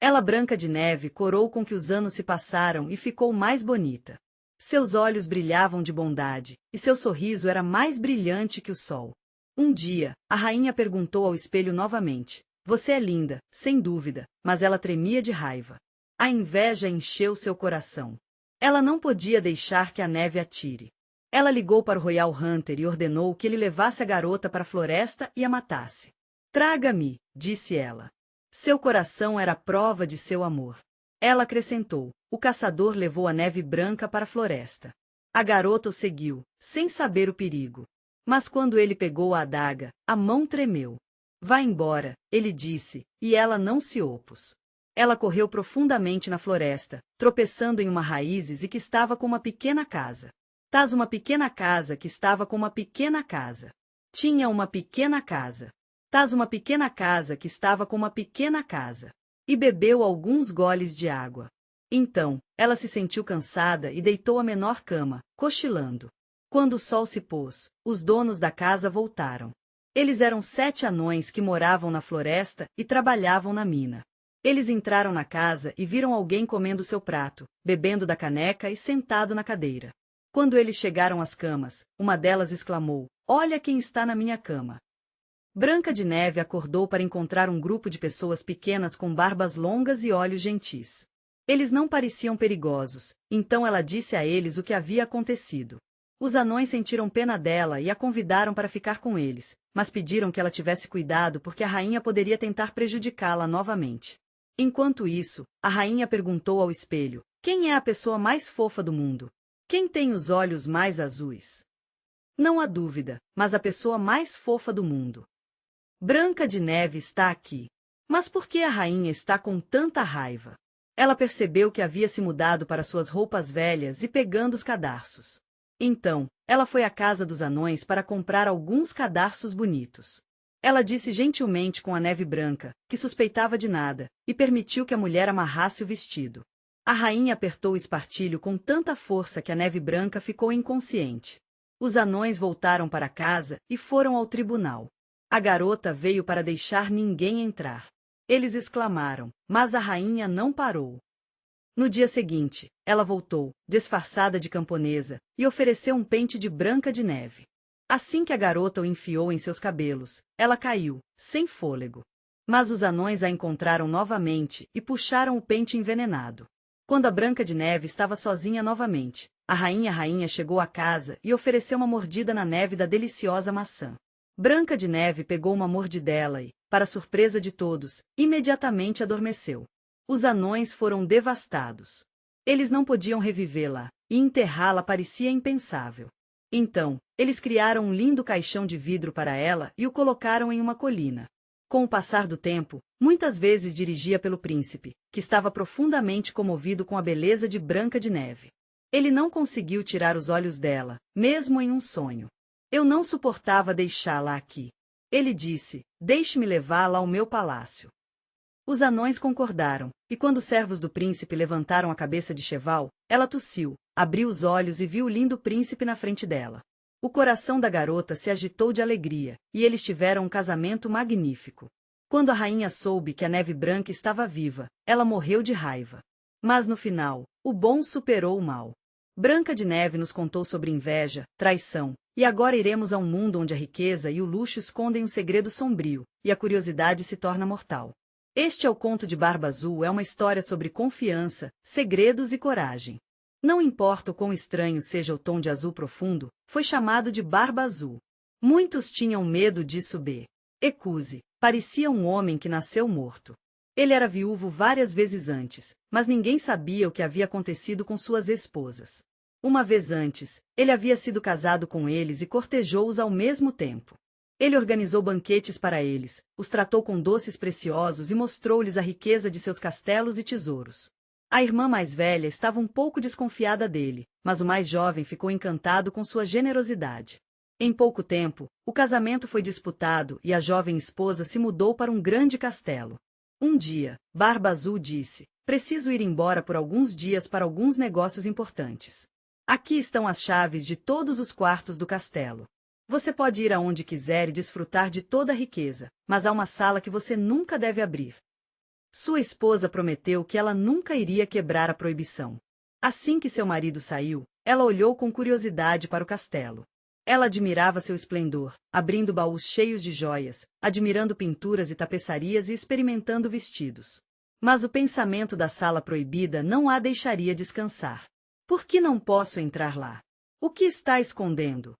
[SPEAKER 1] Ela, Branca de Neve, corou com que os anos se passaram e ficou mais bonita. Seus olhos brilhavam de bondade, e seu sorriso era mais brilhante que o sol. Um dia, a rainha perguntou ao espelho novamente: você é linda, sem dúvida, mas ela tremia de raiva. A inveja encheu seu coração. Ela não podia deixar que a neve a tire. Ela ligou para o Royal Hunter e ordenou que ele levasse a garota para a floresta e a matasse. Traga-me, disse ela. Seu coração era prova de seu amor. Ela acrescentou: o caçador levou a neve branca para a floresta. A garota o seguiu, sem saber o perigo. Mas quando ele pegou a adaga, a mão tremeu. Vá embora, ele disse, e ela não se opôs. Ela correu profundamente na floresta, tropeçando em uma raízes e que estava com uma pequena casa. Tás uma pequena casa que estava com uma pequena casa. Tinha uma pequena casa. Tás uma pequena casa que estava com uma pequena casa. E bebeu alguns goles de água. Então, ela se sentiu cansada e deitou a menor cama, cochilando. Quando o sol se pôs, os donos da casa voltaram. Eles eram 7 anões que moravam na floresta e trabalhavam na mina. Eles entraram na casa e viram alguém comendo seu prato, bebendo da caneca e sentado na cadeira. Quando eles chegaram às camas, uma delas exclamou: olha quem está na minha cama. Branca de Neve acordou para encontrar um grupo de pessoas pequenas com barbas longas e olhos gentis. Eles não pareciam perigosos, então ela disse a eles o que havia acontecido. Os anões sentiram pena dela e a convidaram para ficar com eles, mas pediram que ela tivesse cuidado porque a rainha poderia tentar prejudicá-la novamente. Enquanto isso, a rainha perguntou ao espelho: quem é a pessoa mais fofa do mundo? Quem tem os olhos mais azuis? Não há dúvida, mas a pessoa mais fofa do mundo. Branca de Neve está aqui. Mas por que a rainha está com tanta raiva? Ela percebeu que havia se mudado para suas roupas velhas e pegando os cadarços. Então, ela foi à casa dos anões para comprar alguns cadarços bonitos. Ela disse gentilmente com a Neve Branca, que suspeitava de nada, e permitiu que a mulher amarrasse o vestido. A rainha apertou o espartilho com tanta força que a Neve Branca ficou inconsciente. Os anões voltaram para casa e foram ao tribunal. A garota veio para deixar ninguém entrar. Eles exclamaram, mas a rainha não parou. No dia seguinte, ela voltou, disfarçada de camponesa, e ofereceu um pente de Branca de Neve. Assim que a garota o enfiou em seus cabelos, ela caiu, sem fôlego. Mas os anões a encontraram novamente e puxaram o pente envenenado. Quando a Branca de Neve estava sozinha novamente, a rainha chegou à casa e ofereceu uma mordida na neve da deliciosa maçã. Branca de Neve pegou uma mordidela e, para surpresa de todos, imediatamente adormeceu. Os anões foram devastados. Eles não podiam revivê-la, e enterrá-la parecia impensável. Então, eles criaram um lindo caixão de vidro para ela e o colocaram em uma colina. Com o passar do tempo, muitas vezes dirigia pelo príncipe, que estava profundamente comovido com a beleza de Branca de Neve. Ele não conseguiu tirar os olhos dela, mesmo em um sonho. Eu não suportava deixá-la aqui. Ele disse: deixe-me levá-la ao meu palácio. Os anões concordaram, e quando os servos do príncipe levantaram a cabeça de Cheval, ela tossiu, abriu os olhos e viu o lindo príncipe na frente dela. O coração da garota se agitou de alegria, e eles tiveram um casamento magnífico. Quando a rainha soube que a Neve Branca estava viva, ela morreu de raiva. Mas no final, o bom superou o mal. Branca de Neve nos contou sobre inveja, traição, e agora iremos a um mundo onde a riqueza e o luxo escondem um segredo sombrio, e a curiosidade se torna mortal. Este é o Conto de Barba Azul, é uma história sobre confiança, segredos e coragem. Não importa o quão estranho seja o tom de azul profundo, foi chamado de Barba Azul. Muitos tinham medo disso. Ecuse parecia um homem que nasceu morto. Ele era viúvo várias vezes antes, mas ninguém sabia o que havia acontecido com suas esposas. Uma vez antes, ele havia sido casado com eles e cortejou-os ao mesmo tempo. Ele organizou banquetes para eles, os tratou com doces preciosos e mostrou-lhes a riqueza de seus castelos e tesouros. A irmã mais velha estava um pouco desconfiada dele, mas o mais jovem ficou encantado com sua generosidade. Em pouco tempo, o casamento foi disputado e a jovem esposa se mudou para um grande castelo. Um dia, Barba Azul disse: "Preciso ir embora por alguns dias para alguns negócios importantes. Aqui estão as chaves de todos os quartos do castelo. Você pode ir aonde quiser e desfrutar de toda a riqueza, mas há uma sala que você nunca deve abrir." Sua esposa prometeu que ela nunca iria quebrar a proibição. Assim que seu marido saiu, ela olhou com curiosidade para o castelo. Ela admirava seu esplendor, abrindo baús cheios de joias, admirando pinturas e tapeçarias e experimentando vestidos. Mas o pensamento da sala proibida não a deixaria descansar. Por que não posso entrar lá? O que está escondendo?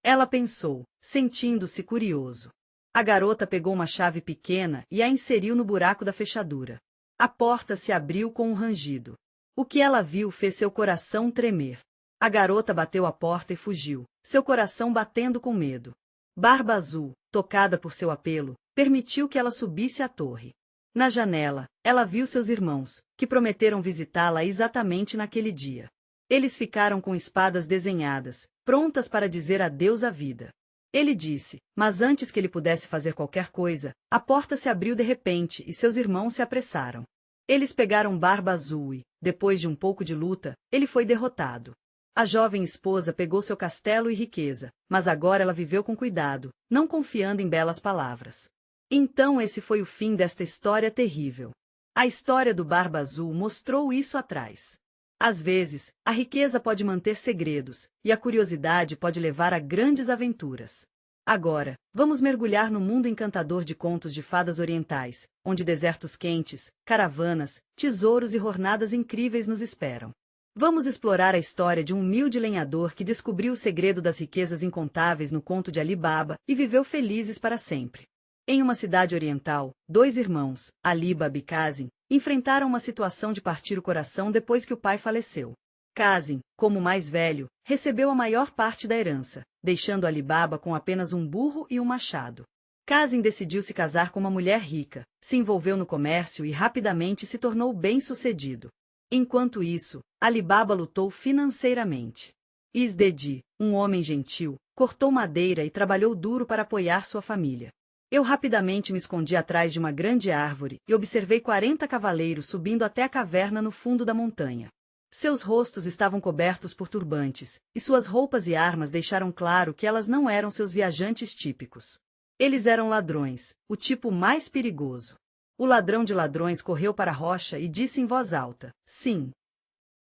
[SPEAKER 1] Ela pensou, sentindo-se curioso. A garota pegou uma chave pequena e a inseriu no buraco da fechadura. A porta se abriu com um rangido. O que ela viu fez seu coração tremer. A garota bateu a porta e fugiu, seu coração batendo com medo. Barba Azul, tocada por seu apelo, permitiu que ela subisse à torre. Na janela, ela viu seus irmãos, que prometeram visitá-la exatamente naquele dia. Eles ficaram com espadas desenhadas, prontas para dizer adeus à vida. Ele disse, mas antes que ele pudesse fazer qualquer coisa, a porta se abriu de repente e seus irmãos se apressaram. Eles pegaram Barba Azul e, depois de um pouco de luta, ele foi derrotado. A jovem esposa pegou seu castelo e riqueza, mas agora ela viveu com cuidado, não confiando em belas palavras. Então esse foi o fim desta história terrível. A história do Barba Azul mostrou isso atrás. Às vezes, a riqueza pode manter segredos, e a curiosidade pode levar a grandes aventuras. Agora, vamos mergulhar no mundo encantador de contos de fadas orientais, onde desertos quentes, caravanas, tesouros e jornadas incríveis nos esperam. Vamos explorar a história de um humilde lenhador que descobriu o segredo das riquezas incontáveis no conto de Ali Baba e viveu felizes para sempre. Em uma cidade oriental, dois irmãos, Ali Baba e Qasim, enfrentaram uma situação de partir o coração depois que o pai faleceu. Qasim, como o mais velho, recebeu a maior parte da herança, deixando Ali Baba com apenas um burro e um machado. Qasim decidiu se casar com uma mulher rica, se envolveu no comércio e rapidamente se tornou bem-sucedido. Enquanto isso, Ali Baba lutou financeiramente. Isdedi, um homem gentil, cortou madeira e trabalhou duro para apoiar sua família. Eu rapidamente me escondi atrás de uma grande árvore e observei 40 cavaleiros subindo até a caverna no fundo da montanha. Seus rostos estavam cobertos por turbantes, e suas roupas e armas deixaram claro que elas não eram seus viajantes típicos. Eles eram ladrões, o tipo mais perigoso. O ladrão de ladrões correu para a rocha e disse em voz alta: "Sim.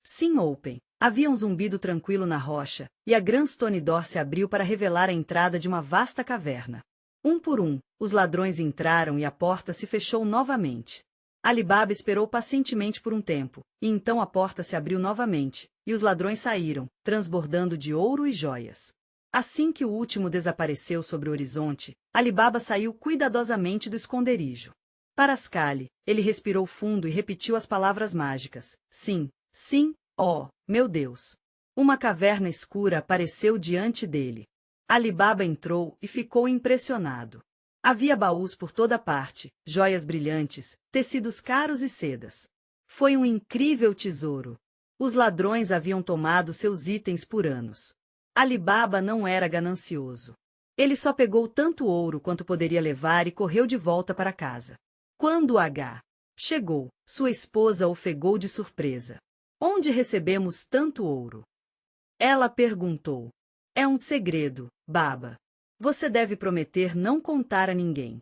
[SPEAKER 1] Sim, Open." Havia um zumbido tranquilo na rocha, e a Gran Stone Door se abriu para revelar a entrada de uma vasta caverna. Um por um, os ladrões entraram e a porta se fechou novamente. Ali Baba esperou pacientemente por um tempo, e então a porta se abriu novamente, e os ladrões saíram, transbordando de ouro e joias. Assim que o último desapareceu sobre o horizonte, Ali Baba saiu cuidadosamente do esconderijo. Parascale, ele respirou fundo e repetiu as palavras mágicas: "Sim, sim, oh, meu Deus." Uma caverna escura apareceu diante dele. Ali Baba entrou e ficou impressionado. Havia baús por toda parte, joias brilhantes, tecidos caros e sedas. Foi um incrível tesouro. Os ladrões haviam tomado seus itens por anos. Ali Baba não era ganancioso. Ele só pegou tanto ouro quanto poderia levar e correu de volta para casa. Quando H chegou, sua esposa ofegou de surpresa. "Onde recebemos tanto ouro?" Ela perguntou. "É um segredo, Baba. Você deve prometer não contar a ninguém."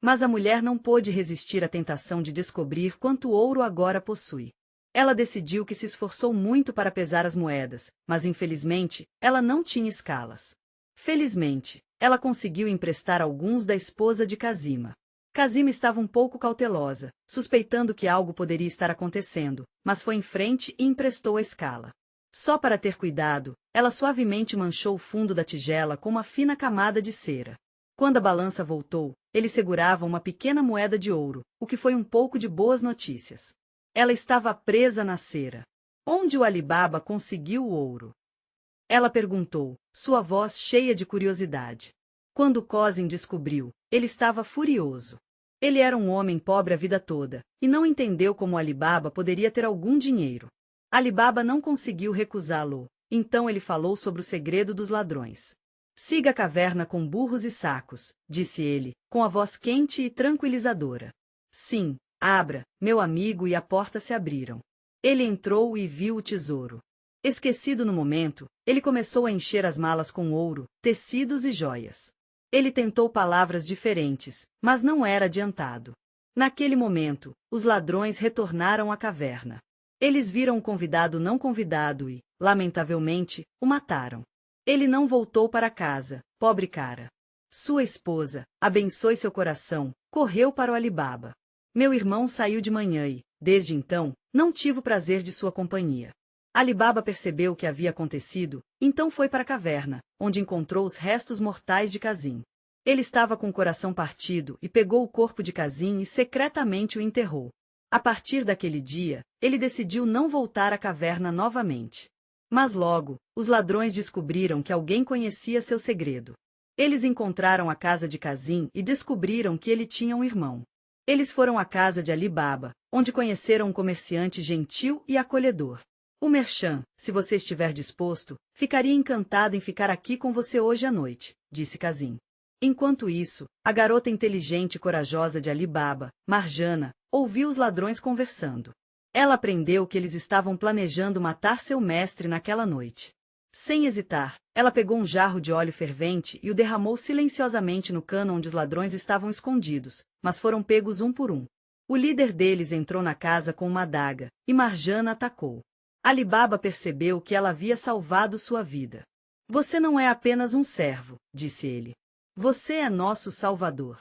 [SPEAKER 1] Mas a mulher não pôde resistir à tentação de descobrir quanto ouro agora possui. Ela decidiu que se esforçou muito para pesar as moedas, mas infelizmente, ela não tinha escalas. Felizmente, ela conseguiu emprestar alguns da esposa de Kazima. Kazima estava um pouco cautelosa, suspeitando que algo poderia estar acontecendo, mas foi em frente e emprestou a escala. Só para ter cuidado, ela suavemente manchou o fundo da tigela com uma fina camada de cera. Quando a balança voltou, ele segurava uma pequena moeda de ouro, o que foi um pouco de boas notícias. Ela estava presa na cera. Onde o Ali Baba conseguiu o ouro? Ela perguntou, sua voz cheia de curiosidade. Quando Cousin descobriu, ele estava furioso. Ele era um homem pobre a vida toda, e não entendeu como Ali Baba poderia ter algum dinheiro. Ali Baba não conseguiu recusá-lo, então ele falou sobre o segredo dos ladrões. Siga a caverna com burros e sacos, disse ele, com a voz quente e tranquilizadora. Sim, abra, meu amigo, e a porta se abriram. Ele entrou e viu o tesouro. Esquecido no momento, ele começou a encher as malas com ouro, tecidos e joias. Ele tentou palavras diferentes, mas não era adiantado. Naquele momento, os ladrões retornaram à caverna. Eles viram o convidado não convidado e, lamentavelmente, o mataram. Ele não voltou para casa, pobre cara. Sua esposa, abençoe seu coração, correu para o Ali Baba. Meu irmão saiu de manhã e, desde então, não tive o prazer de sua companhia. Ali Baba percebeu o que havia acontecido, então foi para a caverna, onde encontrou os restos mortais de Cousin. Ele estava com o coração partido e pegou o corpo de Cousin e secretamente o enterrou. A partir daquele dia, ele decidiu não voltar à caverna novamente. Mas logo, os ladrões descobriram que alguém conhecia seu segredo. Eles encontraram a casa de Cousin e descobriram que ele tinha um irmão. Eles foram à casa de Ali Baba, onde conheceram um comerciante gentil e acolhedor. O merchant, se você estiver disposto, ficaria encantado em ficar aqui com você hoje à noite, disse Cousin. Enquanto isso, a garota inteligente e corajosa de Ali Baba, Marjana, ouviu os ladrões conversando. Ela aprendeu que eles estavam planejando matar seu mestre naquela noite. Sem hesitar, ela pegou um jarro de óleo fervente e o derramou silenciosamente no cano onde os ladrões estavam escondidos, mas foram pegos um por um. O líder deles entrou na casa com uma adaga, e Marjana atacou. Ali Baba percebeu que ela havia salvado sua vida. Você não é apenas um servo, disse ele. Você é nosso salvador.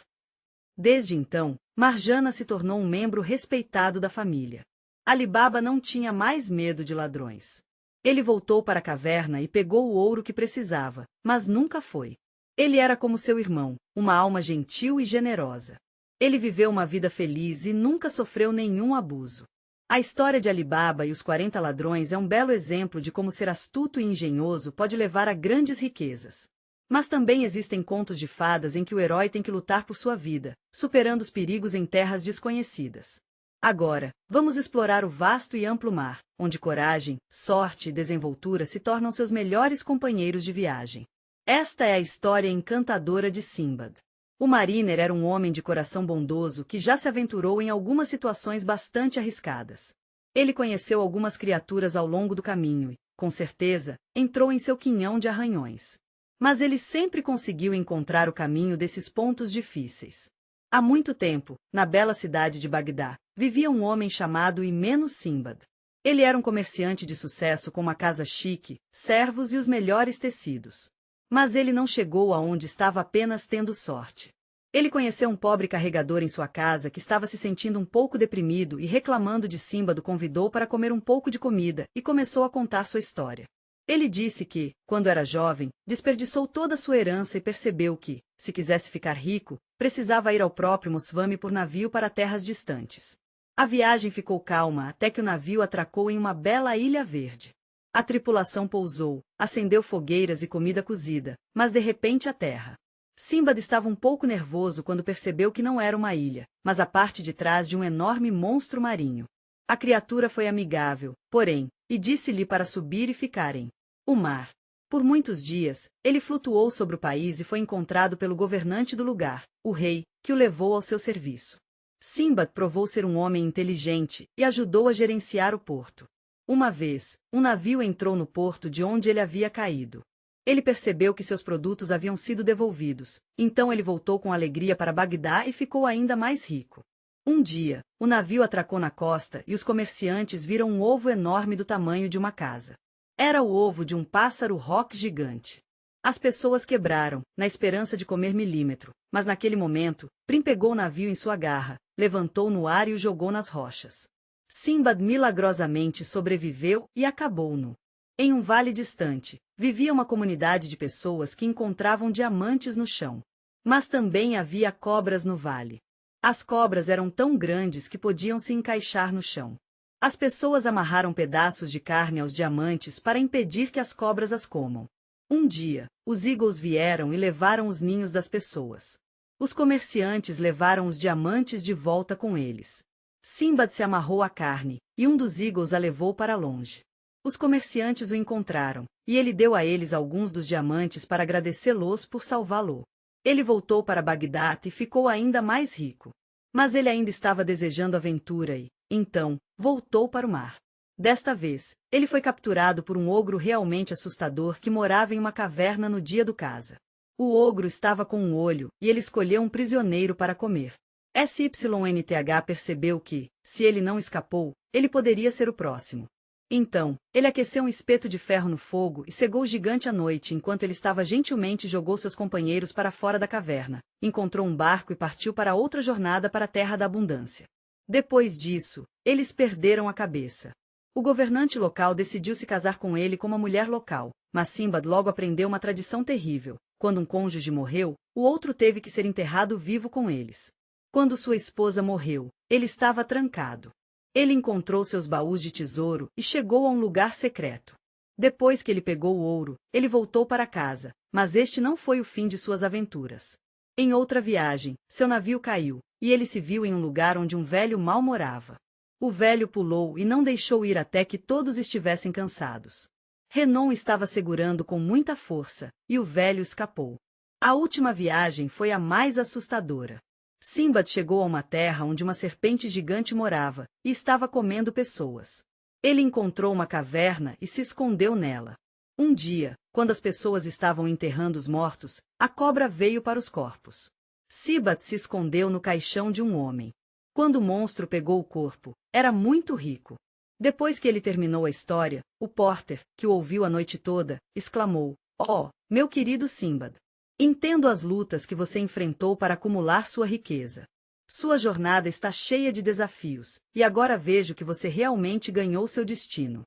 [SPEAKER 1] Desde então, Marjana se tornou um membro respeitado da família. Ali Baba não tinha mais medo de ladrões. Ele voltou para a caverna e pegou o ouro que precisava, mas nunca foi. Ele era como seu irmão, uma alma gentil e generosa. Ele viveu uma vida feliz e nunca sofreu nenhum abuso. A história de Ali Baba e os 40 ladrões é um belo exemplo de como ser astuto e engenhoso pode levar a grandes riquezas. Mas também existem contos de fadas em que o herói tem que lutar por sua vida, superando os perigos em terras desconhecidas. Agora, vamos explorar o vasto e amplo mar, onde coragem, sorte e desenvoltura se tornam seus melhores companheiros de viagem. Esta é a história encantadora de Sinbad. O mariner era um homem de coração bondoso que já se aventurou em algumas situações bastante arriscadas. Ele conheceu algumas criaturas ao longo do caminho e, com certeza, entrou em seu quinhão de arranhões. Mas ele sempre conseguiu encontrar o caminho desses pontos difíceis. Há muito tempo, na bela cidade de Bagdá, vivia um homem chamado Imenu Sinbad. Ele era um comerciante de sucesso com uma casa chique, servos e os melhores tecidos. Mas ele não chegou aonde estava apenas tendo sorte. Ele conheceu um pobre carregador em sua casa que estava se sentindo um pouco deprimido e reclamando de Sinbad o convidou para comer um pouco de comida e começou a contar sua história. Ele disse que, quando era jovem, desperdiçou toda a sua herança e percebeu que, se quisesse ficar rico, precisava ir ao próprio Mosvami por navio para terras distantes. A viagem ficou calma até que o navio atracou em uma bela ilha verde. A tripulação pousou, acendeu fogueiras e comida cozida, mas de repente a terra. Sinbad estava um pouco nervoso quando percebeu que não era uma ilha, mas a parte de trás de um enorme monstro marinho. A criatura foi amigável, porém, e disse-lhe para subir e ficarem. O mar. Por muitos dias, ele flutuou sobre o país e foi encontrado pelo governante do lugar, o rei, que o levou ao seu serviço. Sinbad provou ser um homem inteligente e ajudou a gerenciar o porto. Uma vez, um navio entrou no porto de onde ele havia caído. Ele percebeu que seus produtos haviam sido devolvidos, então ele voltou com alegria para Bagdá e ficou ainda mais rico. Um dia, o navio atracou na costa e os comerciantes viram um ovo enorme do tamanho de uma casa. Era o ovo de um pássaro-roque gigante. As pessoas quebraram, na esperança de comer milímetro, mas naquele momento, Prim pegou o navio em sua garra, levantou no ar e o jogou nas rochas. Sinbad milagrosamente sobreviveu e acabou-no. Em um vale distante, vivia uma comunidade de pessoas que encontravam diamantes no chão. Mas também havia cobras no vale. As cobras eram tão grandes que podiam se encaixar no chão. As pessoas amarraram pedaços de carne aos diamantes para impedir que as cobras as comam. Um dia, os Eagles vieram e levaram os ninhos das pessoas. Os comerciantes levaram os diamantes de volta com eles. Simbad se amarrou à carne, e um dos Eagles a levou para longe. Os comerciantes o encontraram, e ele deu a eles alguns dos diamantes para agradecê-los por salvá-lo. Ele voltou para Bagdá e ficou ainda mais rico. Mas ele ainda estava desejando aventura e, então, voltou para o mar. Desta vez, ele foi capturado por um ogro realmente assustador que morava em uma caverna no dia do caça. O ogro estava com um olho, e ele escolheu um prisioneiro para comer. SYNTH percebeu que, se ele não escapou, ele poderia ser o próximo. Então, ele aqueceu um espeto de ferro no fogo e cegou o gigante à noite enquanto ele estava gentilmente jogou seus companheiros para fora da caverna, encontrou um barco e partiu para outra jornada para a Terra da Abundância. Depois disso, eles perderam a cabeça. O governante local decidiu se casar com ele como uma mulher local, mas Simbad logo aprendeu uma tradição terrível. Quando um cônjuge morreu, o outro teve que ser enterrado vivo com eles. Quando sua esposa morreu, ele estava trancado. Ele encontrou seus baús de tesouro e chegou a um lugar secreto. Depois que ele pegou o ouro, ele voltou para casa, mas este não foi o fim de suas aventuras. Em outra viagem, seu navio caiu, e ele se viu em um lugar onde um velho mal morava. O velho pulou e não deixou ir até que todos estivessem cansados. Renon estava segurando com muita força, e o velho escapou. A última viagem foi a mais assustadora. Simbad chegou a uma terra onde uma serpente gigante morava, e estava comendo pessoas. Ele encontrou uma caverna e se escondeu nela. Um dia, quando as pessoas estavam enterrando os mortos, a cobra veio para os corpos. Simbad se escondeu no caixão de um homem. Quando o monstro pegou o corpo, era muito rico. Depois que ele terminou a história, o Porter, que o ouviu a noite toda, exclamou: "Oh, meu querido Simbad! Entendo as lutas que você enfrentou para acumular sua riqueza. Sua jornada está cheia de desafios, e agora vejo que você realmente ganhou seu destino."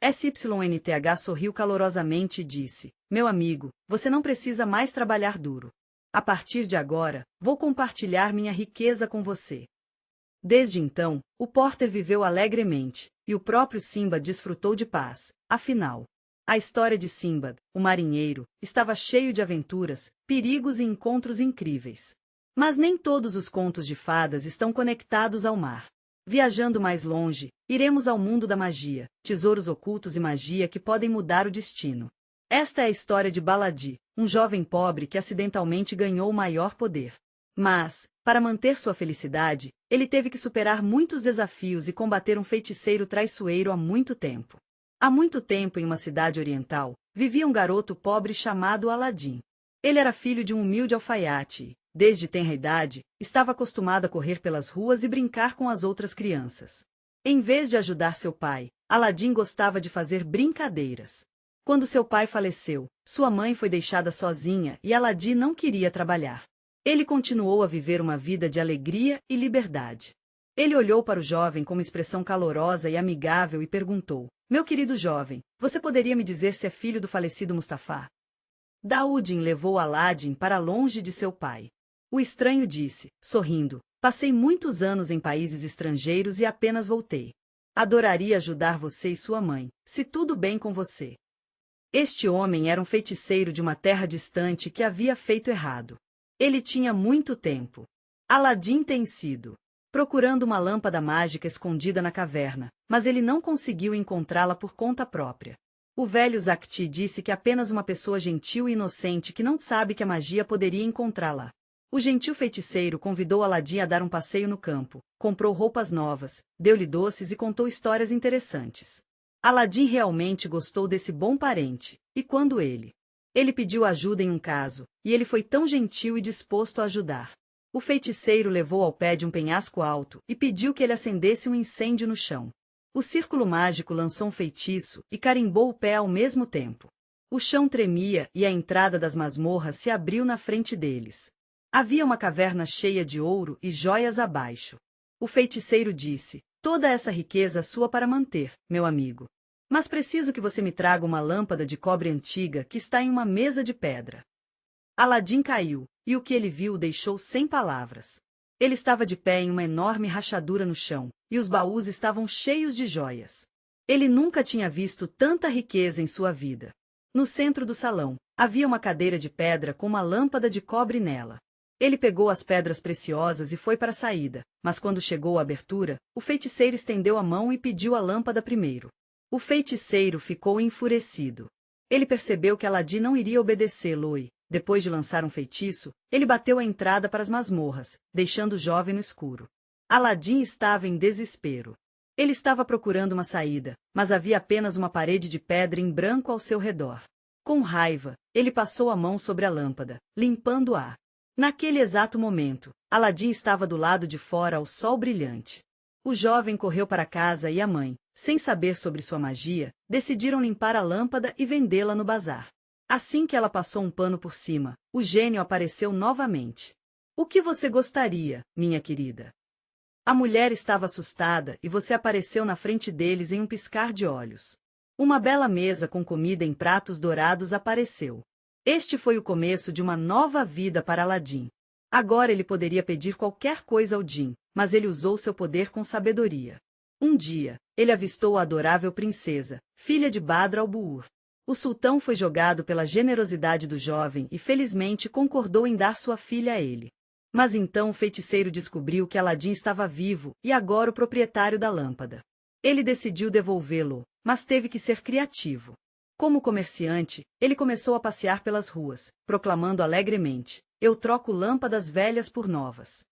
[SPEAKER 1] SYNTH sorriu calorosamente e disse: "Meu amigo, você não precisa mais trabalhar duro. A partir de agora, vou compartilhar minha riqueza com você." Desde então, o Porter viveu alegremente, e o próprio Simbad desfrutou de paz. Afinal, a história de Simbad, o marinheiro, estava cheio de aventuras, perigos e encontros incríveis. Mas nem todos os contos de fadas estão conectados ao mar. Viajando mais longe, iremos ao mundo da magia, tesouros ocultos e magia que podem mudar o destino. Esta é a história de Baladi, um jovem pobre que acidentalmente ganhou o maior poder. Mas, para manter sua felicidade, ele teve que superar muitos desafios e combater um feiticeiro traiçoeiro há muito tempo. Há muito tempo, em uma cidade oriental, vivia um garoto pobre chamado Aladim. Ele era filho de um humilde alfaiate e, desde tenra idade, estava acostumado a correr pelas ruas e brincar com as outras crianças. Em vez de ajudar seu pai, Aladim gostava de fazer brincadeiras. Quando seu pai faleceu, sua mãe foi deixada sozinha e Aladim não queria trabalhar. Ele continuou a viver uma vida de alegria e liberdade. Ele olhou para o jovem com uma expressão calorosa e amigável e perguntou: "Meu querido jovem, você poderia me dizer se é filho do falecido Mustafá?" Daoudin levou Aladim para longe de seu pai. O estranho disse, sorrindo: "Passei muitos anos em países estrangeiros e apenas voltei. Adoraria ajudar você e sua mãe, se tudo bem com você." Este homem era um feiticeiro de uma terra distante que havia feito errado. Ele tinha muito tempo. Aladim tem sido procurando uma lâmpada mágica escondida na caverna, mas ele não conseguiu encontrá-la por conta própria. O velho Zakti disse que apenas uma pessoa gentil e inocente que não sabe que a magia poderia encontrá-la. O gentil feiticeiro convidou Aladim a dar um passeio no campo, comprou roupas novas, deu-lhe doces e contou histórias interessantes. Aladim realmente gostou desse bom parente, e quando ele pediu ajuda em um caso, e ele foi tão gentil e disposto a ajudar. O feiticeiro levou ao pé de um penhasco alto e pediu que ele acendesse um incêndio no chão. O círculo mágico lançou um feitiço e carimbou o pé ao mesmo tempo. O chão tremia e a entrada das masmorras se abriu na frente deles. Havia uma caverna cheia de ouro e joias abaixo. O feiticeiro disse: "Toda essa riqueza é sua para manter, meu amigo. Mas preciso que você me traga uma lâmpada de cobre antiga que está em uma mesa de pedra." Aladim caiu, e o que ele viu o deixou sem palavras. Ele estava de pé em uma enorme rachadura no chão, e os baús estavam cheios de joias. Ele nunca tinha visto tanta riqueza em sua vida. No centro do salão, havia uma cadeira de pedra com uma lâmpada de cobre nela. Ele pegou as pedras preciosas e foi para a saída, mas quando chegou à abertura, o feiticeiro estendeu a mão e pediu a lâmpada primeiro. O feiticeiro ficou enfurecido. Ele percebeu que Aladim não iria obedecê-lo e, depois de lançar um feitiço, ele bateu a entrada para as masmorras, deixando o jovem no escuro. Aladim estava em desespero. Ele estava procurando uma saída, mas havia apenas uma parede de pedra em branco ao seu redor. Com raiva, ele passou a mão sobre a lâmpada, limpando-a. Naquele exato momento, Aladim estava do lado de fora ao sol brilhante. O jovem correu para casa e a mãe, sem saber sobre sua magia, decidiram limpar a lâmpada e vendê-la no bazar. Assim que ela passou um pano por cima, o gênio apareceu novamente. O que você gostaria, minha querida? A mulher estava assustada e você apareceu na frente deles em um piscar de olhos. Uma bela mesa com comida em pratos dourados apareceu. Este foi o começo de uma nova vida para Aladim. Agora ele poderia pedir qualquer coisa ao Jin, mas ele usou seu poder com sabedoria. Um dia, ele avistou a adorável princesa, filha de Badr al-Buur. O sultão foi jogado pela generosidade do jovem e felizmente concordou em dar sua filha a ele. Mas então o feiticeiro descobriu que Aladim estava vivo e agora o proprietário da lâmpada. Ele decidiu devolvê-lo, mas teve que ser criativo. Como comerciante, ele começou a passear pelas ruas, proclamando alegremente: "Eu troco lâmpadas velhas por novas."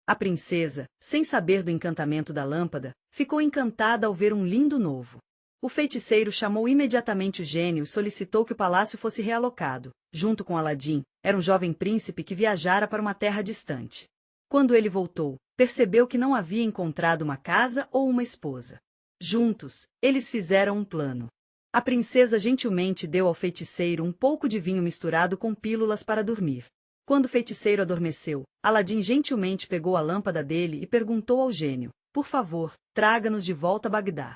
[SPEAKER 1] A princesa, sem saber do encantamento da lâmpada, ficou encantada ao ver um lindo novo. O feiticeiro chamou imediatamente o gênio e solicitou que o palácio fosse realocado. Junto com Aladim, era um jovem príncipe que viajara para uma terra distante. Quando ele voltou, percebeu que não havia encontrado uma casa ou uma esposa. Juntos, eles fizeram um plano. A princesa gentilmente deu ao feiticeiro um pouco de vinho misturado com pílulas para dormir. Quando o feiticeiro adormeceu, Aladim gentilmente pegou a lâmpada dele e perguntou ao gênio: "Por favor, traga-nos de volta a Bagdá."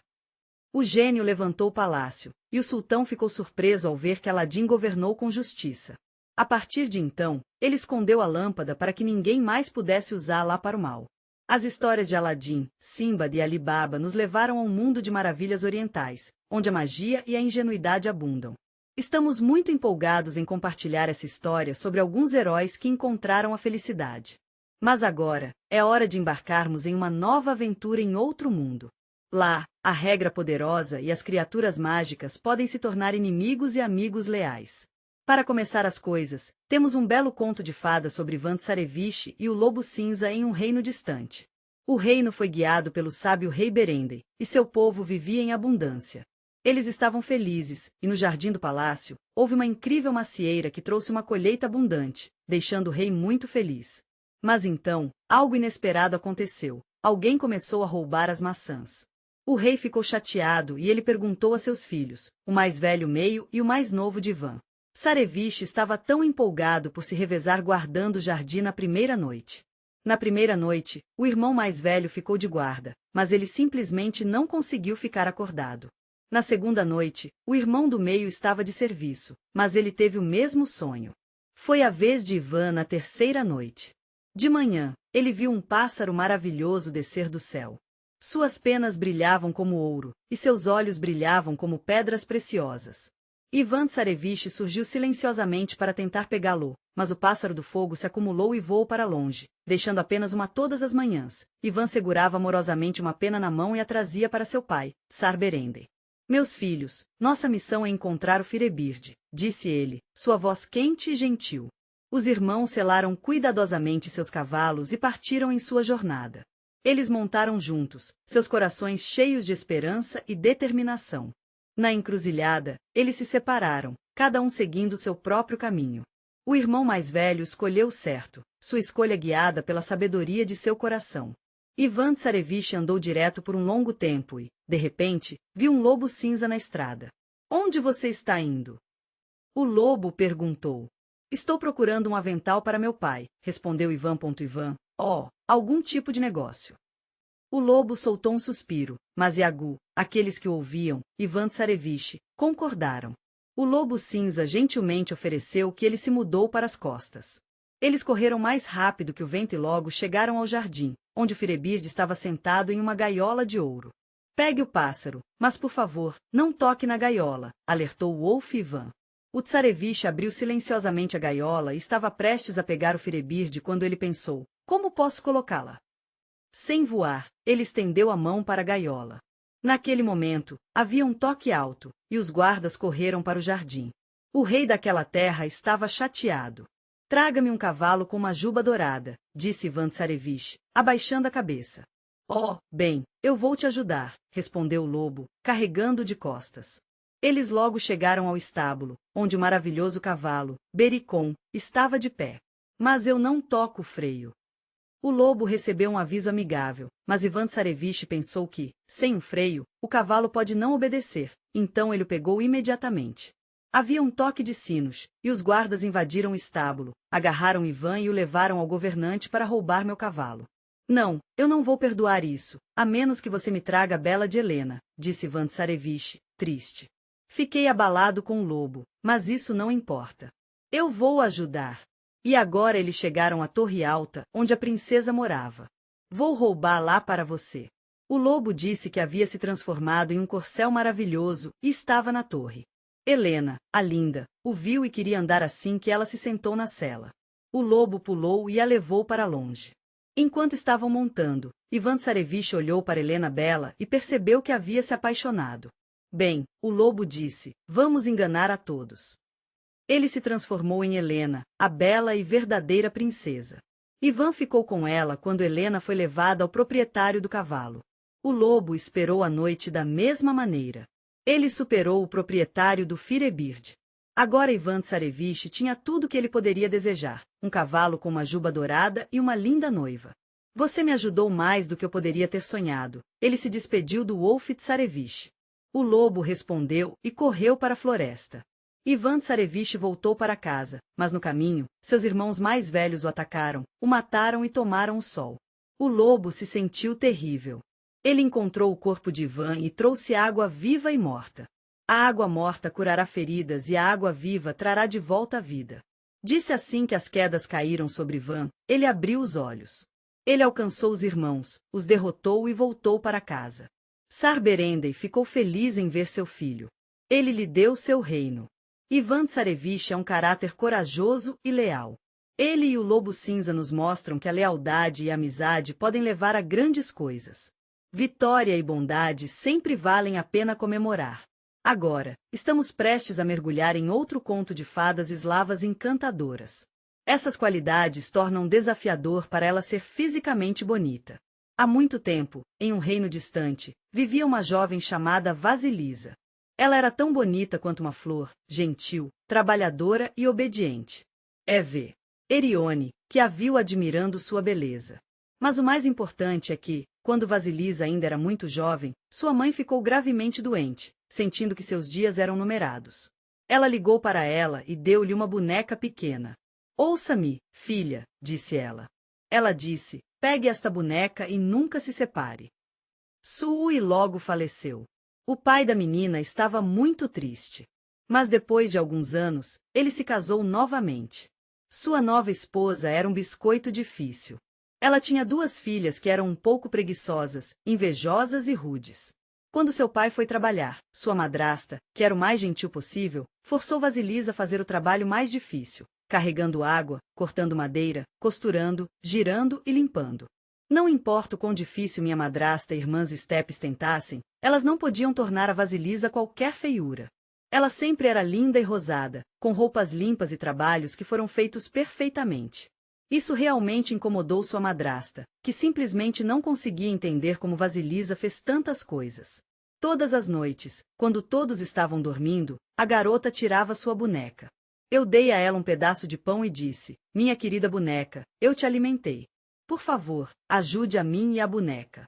[SPEAKER 1] O gênio levantou o palácio, e o sultão ficou surpreso ao ver que Aladim governou com justiça. A partir de então, ele escondeu a lâmpada para que ninguém mais pudesse usá-la para o mal. As histórias de Aladim, Sinbad e Ali Baba nos levaram a um mundo de maravilhas orientais, onde a magia e a ingenuidade abundam. Estamos muito empolgados em compartilhar essa história sobre alguns heróis que encontraram a felicidade. Mas agora, é hora de embarcarmos em uma nova aventura em outro mundo. Lá, a regra poderosa e as criaturas mágicas podem se tornar inimigos e amigos leais. Para começar as coisas, temos um belo conto de fadas sobre Vant-Sarevish e o Lobo Cinza em um reino distante. O reino foi guiado pelo sábio rei Berendei, e seu povo vivia em abundância. Eles estavam felizes, e no jardim do palácio, houve uma incrível macieira que trouxe uma colheita abundante, deixando o rei muito feliz. Mas então, algo inesperado aconteceu. Alguém começou a roubar as maçãs. O rei ficou chateado e ele perguntou a seus filhos, o mais velho Meio e o mais novo Divan. Sarevish estava tão empolgado por se revezar guardando o jardim na primeira noite. Na primeira noite, o irmão mais velho ficou de guarda, mas ele simplesmente não conseguiu ficar acordado. Na segunda noite, o irmão do meio estava de serviço, mas ele teve o mesmo sonho. Foi a vez de Ivan na terceira noite. De manhã, ele viu um pássaro maravilhoso descer do céu. Suas penas brilhavam como ouro, e seus olhos brilhavam como pedras preciosas. Vant-Sarevish surgiu silenciosamente para tentar pegá-lo, mas o pássaro do fogo se acumulou e voou para longe, deixando apenas uma todas as manhãs. Ivan segurava amorosamente uma pena na mão e a trazia para seu pai, Tsar Berendei. "Meus filhos, nossa missão é encontrar o Firebird", disse ele, sua voz quente e gentil. Os irmãos selaram cuidadosamente seus cavalos e partiram em sua jornada. Eles montaram juntos, seus corações cheios de esperança e determinação. Na encruzilhada, eles se separaram, cada um seguindo seu próprio caminho. O irmão mais velho escolheu o certo, sua escolha guiada pela sabedoria de seu coração. Vant-Sarevish andou direto por um longo tempo e, de repente, viu um lobo cinza na estrada. "Onde você está indo?" O lobo perguntou. "Estou procurando um avental para meu pai", respondeu Ivan. "Oh, algum tipo de negócio." O lobo soltou um suspiro, mas Yagu, aqueles que o ouviam, e Vant-Sarevish, concordaram. O lobo cinza gentilmente ofereceu que ele se mudou para as costas. Eles correram mais rápido que o vento e logo chegaram ao jardim, onde o Firebird estava sentado em uma gaiola de ouro. "Pegue o pássaro, mas por favor, não toque na gaiola", alertou o Wolf Ivan. O Tsarevich abriu silenciosamente a gaiola e estava prestes a pegar o Firebird quando ele pensou: como posso colocá-la? Sem voar, ele estendeu a mão para a gaiola. Naquele momento, havia um toque alto, e os guardas correram para o jardim. O rei daquela terra estava chateado. Traga-me um cavalo com uma juba dourada, disse Ivan Tsarevich, abaixando a cabeça. Oh, bem, eu vou te ajudar, respondeu o lobo, carregando-o de costas. Eles logo chegaram ao estábulo, onde o maravilhoso cavalo, Bericon, estava de pé. Mas eu não toco o freio. O lobo recebeu um aviso amigável, mas Ivan Tsarevich pensou que, sem um freio, o cavalo pode não obedecer, então ele o pegou imediatamente. Havia um toque de sinos, e os guardas invadiram o estábulo, agarraram Ivan e o levaram ao governante para roubar meu cavalo. Não, eu não vou perdoar isso, a menos que você me traga a bela de Helena, disse Ivan Tsarevich, triste. Fiquei abalado com o lobo, mas isso não importa. Eu vou ajudar. E agora eles chegaram à torre alta, onde a princesa morava. Vou roubar lá para você. O lobo disse que havia se transformado em um corcel maravilhoso e estava na torre. Helena, a linda, o viu e queria andar assim que ela se sentou na sela. O lobo pulou e a levou para longe. Enquanto estavam montando, Ivan Tsarevich olhou para Helena bela e percebeu que havia se apaixonado. Bem, o lobo disse, vamos enganar a todos. Ele se transformou em Helena, a bela e verdadeira princesa. Ivan ficou com ela quando Helena foi levada ao proprietário do cavalo. O lobo esperou a noite da mesma maneira. Ele superou o proprietário do Firebird. Agora Ivan Tsarevich tinha tudo o que ele poderia desejar, um cavalo com uma juba dourada e uma linda noiva. Você me ajudou mais do que eu poderia ter sonhado. Ele se despediu do Wolf Tsarevich. O lobo respondeu e correu para a floresta. Ivan Tsarevich voltou para casa, mas no caminho, seus irmãos mais velhos o atacaram, o mataram e tomaram o sol. O lobo se sentiu terrível. Ele encontrou o corpo de Ivan e trouxe água viva e morta. A água morta curará feridas e a água viva trará de volta a vida. Disse assim que as quedas caíram sobre Ivan, ele abriu os olhos. Ele alcançou os irmãos, os derrotou e voltou para casa. Tsar Berendei ficou feliz em ver seu filho. Ele lhe deu seu reino. Ivan Tsarevich é um caráter corajoso e leal. Ele e o Lobo Cinza nos mostram que a lealdade e a amizade podem levar a grandes coisas. Vitória e bondade sempre valem a pena comemorar. Agora, estamos prestes a mergulhar em outro conto de fadas eslavas encantadoras. Essas qualidades tornam desafiador para ela ser fisicamente bonita. Há muito tempo, em um reino distante, vivia uma jovem chamada Vasilisa. Ela era tão bonita quanto uma flor, gentil, trabalhadora e obediente. É Erione, que a viu admirando sua beleza. Mas o mais importante é que, quando Vasilisa ainda era muito jovem, sua mãe ficou gravemente doente, sentindo que seus dias eram numerados. Ela ligou para ela e deu-lhe uma boneca pequena. Ouça-me, filha, disse ela. Ela disse, pegue esta boneca e nunca se separe. Sui logo faleceu. O pai da menina estava muito triste. Mas depois de alguns anos, ele se casou novamente. Sua nova esposa era um biscoito difícil. Ela tinha duas filhas que eram um pouco preguiçosas, invejosas e rudes. Quando seu pai foi trabalhar, sua madrasta, que era o mais gentil possível, forçou Vasilisa a fazer o trabalho mais difícil, carregando água, cortando madeira, costurando, girando e limpando. Não importa o quão difícil minha madrasta e irmãs Stepes tentassem, elas não podiam tornar a Vasilisa qualquer feiura. Ela sempre era linda e rosada, com roupas limpas e trabalhos que foram feitos perfeitamente. Isso realmente incomodou sua madrasta, que simplesmente não conseguia entender como Vasilisa fez tantas coisas. Todas as noites, quando todos estavam dormindo, a garota tirava sua boneca. Eu dei a ela um pedaço de pão e disse, minha querida boneca, eu te alimentei. Por favor, ajude a mim e a boneca.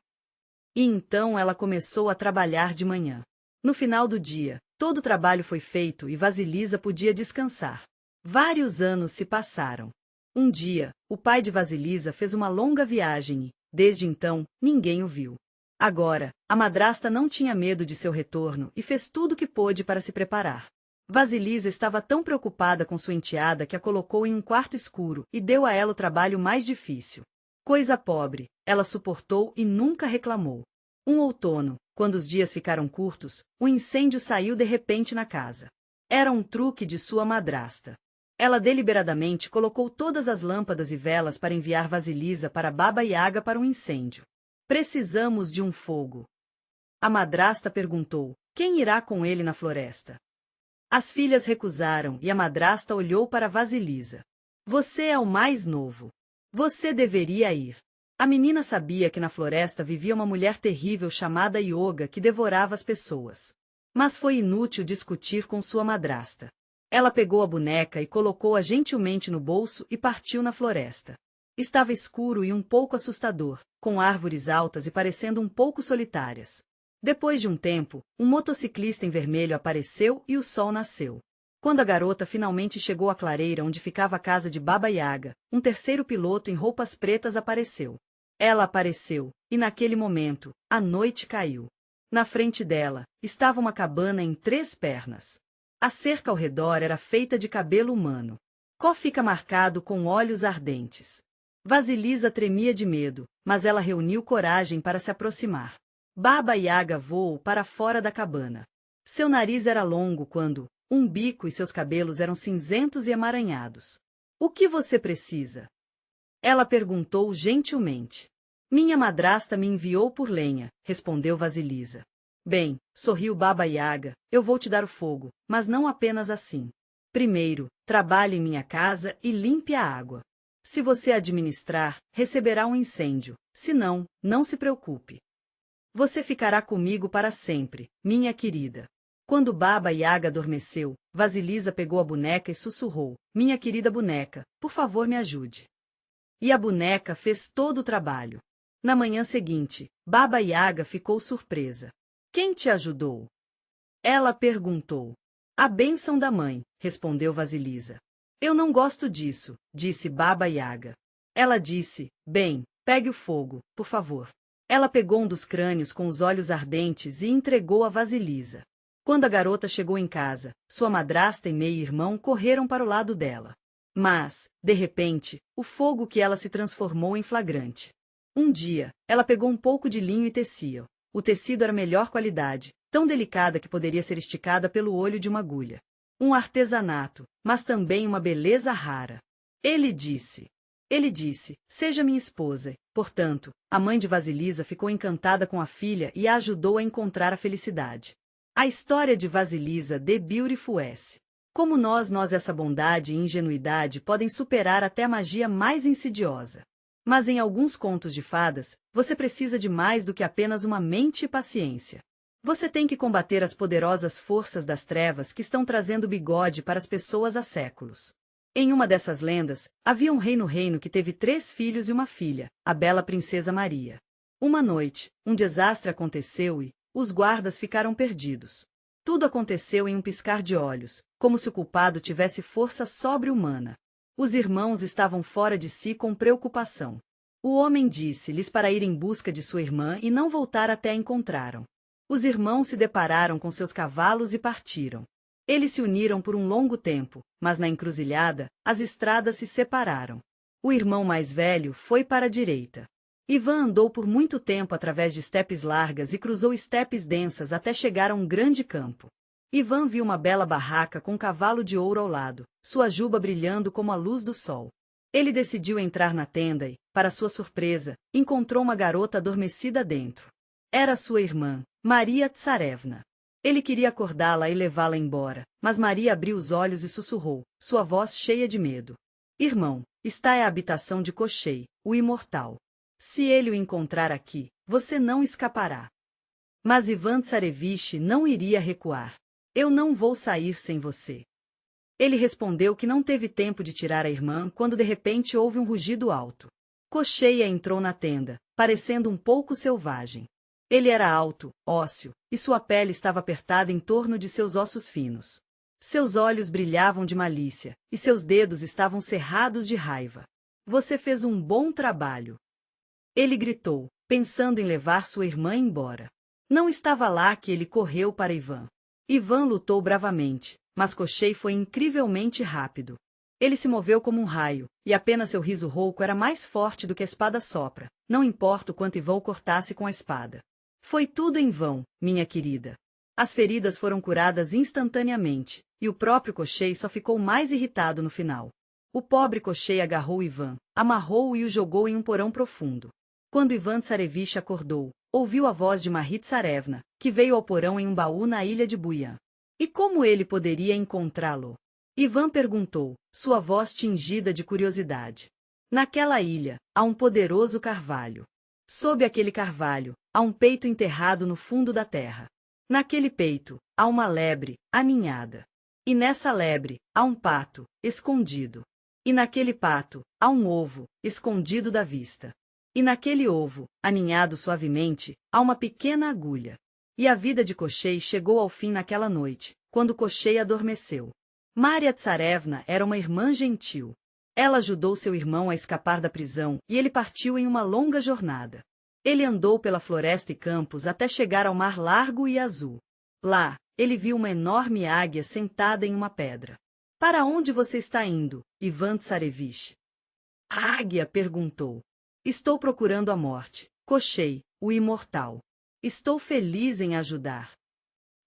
[SPEAKER 1] E então ela começou a trabalhar de manhã. No final do dia, todo o trabalho foi feito e Vasilisa podia descansar. Vários anos se passaram. Um dia, o pai de Vasilisa fez uma longa viagem e, desde então, ninguém o viu. Agora, a madrasta não tinha medo de seu retorno e fez tudo o que pôde para se preparar. Vasilisa estava tão preocupada com sua enteada que a colocou em um quarto escuro e deu a ela o trabalho mais difícil. Coisa pobre, ela suportou e nunca reclamou. Um outono, quando os dias ficaram curtos, um incêndio saiu de repente na casa. Era um truque de sua madrasta. Ela deliberadamente colocou todas as lâmpadas e velas para enviar Vasilisa para Baba Yaga para um incêndio. Precisamos de um fogo. A madrasta perguntou: quem irá com ele na floresta? As filhas recusaram e a madrasta olhou para Vasilisa. Você é o mais novo. Você deveria ir. A menina sabia que na floresta vivia uma mulher terrível chamada Yoga que devorava as pessoas. Mas foi inútil discutir com sua madrasta. Ela pegou a boneca e colocou-a gentilmente no bolso e partiu na floresta. Estava escuro e um pouco assustador, com árvores altas e parecendo um pouco solitárias. Depois de um tempo, um motociclista em vermelho apareceu e o sol nasceu. Quando a garota finalmente chegou à clareira onde ficava a casa de Baba Yaga, um terceiro piloto em roupas pretas apareceu. Ela apareceu, e naquele momento, a noite caiu. Na frente dela, estava uma cabana em 3 pernas. A cerca ao redor era feita de cabelo humano. Có fica marcado com olhos ardentes. Vasilisa tremia de medo, mas ela reuniu coragem para se aproximar. Baba Yaga voou para fora da cabana. Seu nariz era longo quando, um bico e seus cabelos eram cinzentos e emaranhados. O que você precisa? Ela perguntou gentilmente. Minha madrasta me enviou por lenha, respondeu Vasilisa. Bem, sorriu Baba Yaga, eu vou te dar o fogo, mas não apenas assim. Primeiro, trabalhe em minha casa e limpe a água. Se você administrar, receberá um incêndio, se não, não se preocupe. Você ficará comigo para sempre, minha querida. Quando Baba Yaga adormeceu, Vasilisa pegou a boneca e sussurrou: minha querida boneca, por favor me ajude. E a boneca fez todo o trabalho. Na manhã seguinte, Baba Yaga ficou surpresa. Quem te ajudou? Ela perguntou. A bênção da mãe, respondeu Vasilisa. Eu não gosto disso, disse Baba Yaga. Ela disse: bem, pegue o fogo, por favor. Ela pegou um dos crânios com os olhos ardentes e entregou a Vasilisa. Quando a garota chegou em casa, sua madrasta e meio-irmão correram para o lado dela. Mas, de repente, o fogo que ela se transformou em flagrante. Um dia, ela pegou um pouco de linho e tecia. O tecido era melhor qualidade, tão delicada que poderia ser esticada pelo olho de uma agulha. Um artesanato, mas também uma beleza rara. Ele disse, seja minha esposa. Portanto, a mãe de Vasilisa ficou encantada com a filha e a ajudou a encontrar a felicidade. A história de Vasilisa The Beautiful S. Como nós essa bondade e ingenuidade podem superar até a magia mais insidiosa. Mas em alguns contos de fadas, você precisa de mais do que apenas uma mente e paciência. Você tem que combater as poderosas forças das trevas que estão trazendo bigode para as pessoas há séculos. Em uma dessas lendas, havia um rei no reino que teve 3 filhos e uma filha, a bela princesa Maria. Uma noite, um desastre aconteceu e os guardas ficaram perdidos. Tudo aconteceu em um piscar de olhos, como se o culpado tivesse força sobre-humana. Os irmãos estavam fora de si com preocupação. O homem disse-lhes para ir em busca de sua irmã e não voltar até a encontraram. Os irmãos se depararam com seus cavalos e partiram. Eles se uniram por um longo tempo, mas na encruzilhada, as estradas se separaram. O irmão mais velho foi para a direita. Ivan andou por muito tempo através de estepes largas e cruzou estepes densas até chegar a um grande campo. Ivan viu uma bela barraca com um cavalo de ouro ao lado, sua juba brilhando como a luz do sol. Ele decidiu entrar na tenda e, para sua surpresa, encontrou uma garota adormecida dentro. Era sua irmã, Maria Tsarevna. Ele queria acordá-la e levá-la embora, mas Maria abriu os olhos e sussurrou, sua voz cheia de medo. Irmão, esta é a habitação de Koshchei, o imortal. Se ele o encontrar aqui, você não escapará. Mas Ivan Tsarevich não iria recuar. Eu não vou sair sem você. Ele respondeu que não teve tempo de tirar a irmã quando de repente houve um rugido alto. Koshchei entrou na tenda, parecendo um pouco selvagem. Ele era alto, ósseo, e sua pele estava apertada em torno de seus ossos finos. Seus olhos brilhavam de malícia, e seus dedos estavam cerrados de raiva. Você fez um bom trabalho. Ele gritou, pensando em levar sua irmã embora. Não estava lá que ele correu para Ivan. Ivan lutou bravamente, mas Koshchei foi incrivelmente rápido. Ele se moveu como um raio, e apenas seu riso rouco era mais forte do que a espada sopra, não importa o quanto Ivan o cortasse com a espada. Foi tudo em vão, minha querida. As feridas foram curadas instantaneamente, e o próprio Kochei só ficou mais irritado no final. O pobre Kochei agarrou Ivan, amarrou-o e o jogou em um porão profundo. Quando Ivan Tsarevich acordou, ouviu a voz de Marie Tsarevna, que veio ao porão em um baú na ilha de Buyan. E como ele poderia encontrá-lo? Ivan perguntou, sua voz tingida de curiosidade. Naquela ilha, há um poderoso carvalho. Sob aquele carvalho, há um peito enterrado no fundo da terra. Naquele peito, há uma lebre, aninhada. E nessa lebre, há um pato, escondido. E naquele pato, há um ovo, escondido da vista. E naquele ovo, aninhado suavemente, há uma pequena agulha. E a vida de Kochei chegou ao fim naquela noite, quando Kochei adormeceu. Maria Tsarevna era uma irmã gentil. Ela ajudou seu irmão a escapar da prisão e ele partiu em uma longa jornada. Ele andou pela floresta e campos até chegar ao mar largo e azul. Lá, ele viu uma enorme águia sentada em uma pedra. Para onde você está indo, Ivan Tsarevich? A águia perguntou. Estou procurando a morte, Kochei, o imortal. Estou feliz em ajudar.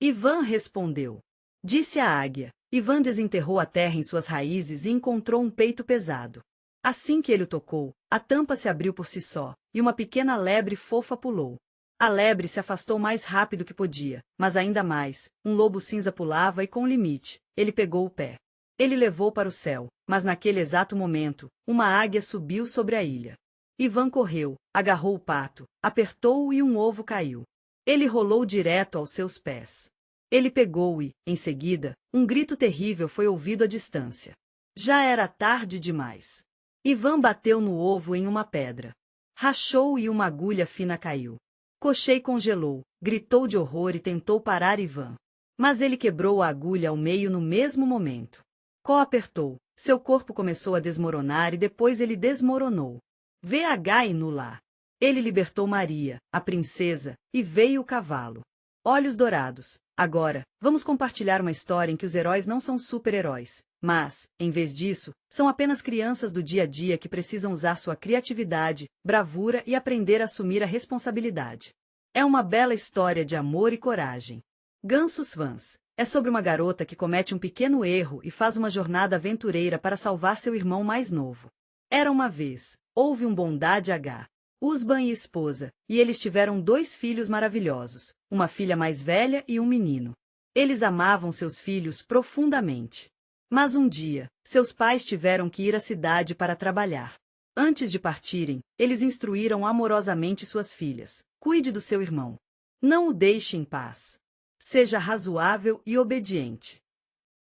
[SPEAKER 1] Ivan respondeu. Disse a águia. Ivan desenterrou a terra em suas raízes e encontrou um peito pesado. Assim que ele o tocou, a tampa se abriu por si só, e uma pequena lebre fofa pulou. A lebre se afastou mais rápido que podia, mas ainda mais, um lobo cinza pulava e com limite, ele pegou o pé. Ele levou para o céu, mas naquele exato momento, uma águia subiu sobre a ilha. Ivan correu, agarrou o pato, apertou-o e um ovo caiu. Ele rolou direto aos seus pés. Ele pegou e, em seguida, um grito terrível foi ouvido à distância. Já era tarde demais. Ivan bateu no ovo em uma pedra. Rachou e uma agulha fina caiu. Kochei congelou, gritou de horror e tentou parar Ivan. Mas ele quebrou a agulha ao meio no mesmo momento. Có apertou, seu corpo começou a desmoronar e depois ele desmoronou. VH no lá. Ele libertou Maria, a princesa, e veio o cavalo. Olhos dourados. Agora, vamos compartilhar uma história em que os heróis não são super-heróis, mas, em vez disso, são apenas crianças do dia a dia que precisam usar sua criatividade, bravura e aprender a assumir a responsabilidade. É uma bela história de amor e coragem. Gansos Vans. É sobre uma garota que comete um pequeno erro e faz uma jornada aventureira para salvar seu irmão mais novo. Era uma vez, houve um Bondade H. Usban e esposa, e eles tiveram 2 filhos maravilhosos, uma filha mais velha e um menino. Eles amavam seus filhos profundamente. Mas um dia, seus pais tiveram que ir à cidade para trabalhar. Antes de partirem, eles instruíram amorosamente suas filhas: cuide do seu irmão. Não o deixe em paz. Seja razoável e obediente.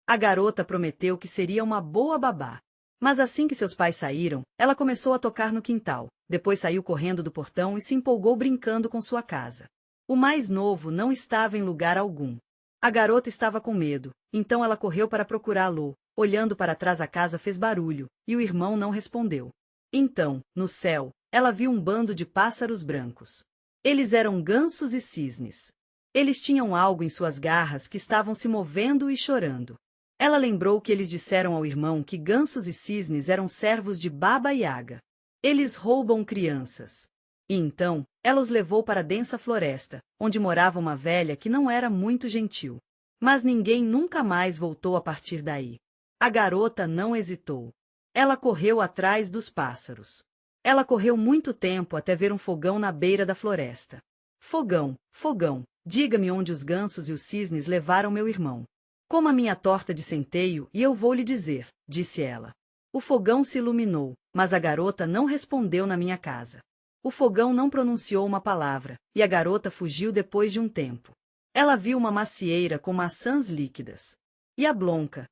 [SPEAKER 1] A garota prometeu que seria uma boa babá. Mas assim que seus pais saíram, ela começou a tocar no quintal, depois saiu correndo do portão e se empolgou brincando com sua casa. O mais novo não estava em lugar algum. A garota estava com medo, então ela correu para procurá-lo. Olhando para trás, a casa fez barulho, e o irmão não respondeu. Então, no céu, ela viu um bando de pássaros brancos. Eles eram gansos e cisnes. Eles tinham algo em suas garras que estavam se movendo e chorando. Ela lembrou que eles disseram ao irmão que gansos e cisnes eram servos de Baba Yaga. Eles roubam crianças. E então, ela os levou para a densa floresta, onde morava uma velha que não era muito gentil. Mas ninguém nunca mais voltou a partir daí. A garota não hesitou. Ela correu atrás dos pássaros. Ela correu muito tempo até ver um fogão na beira da floresta. Fogão, fogão, diga-me onde os gansos e os cisnes levaram meu irmão. Coma minha torta de centeio e eu vou lhe dizer, disse ela. O fogão se iluminou, mas a garota não respondeu na minha casa. O fogão não pronunciou uma palavra, e a garota fugiu depois de um tempo. Ela viu uma macieira com maçãs líquidas. E a Blonka,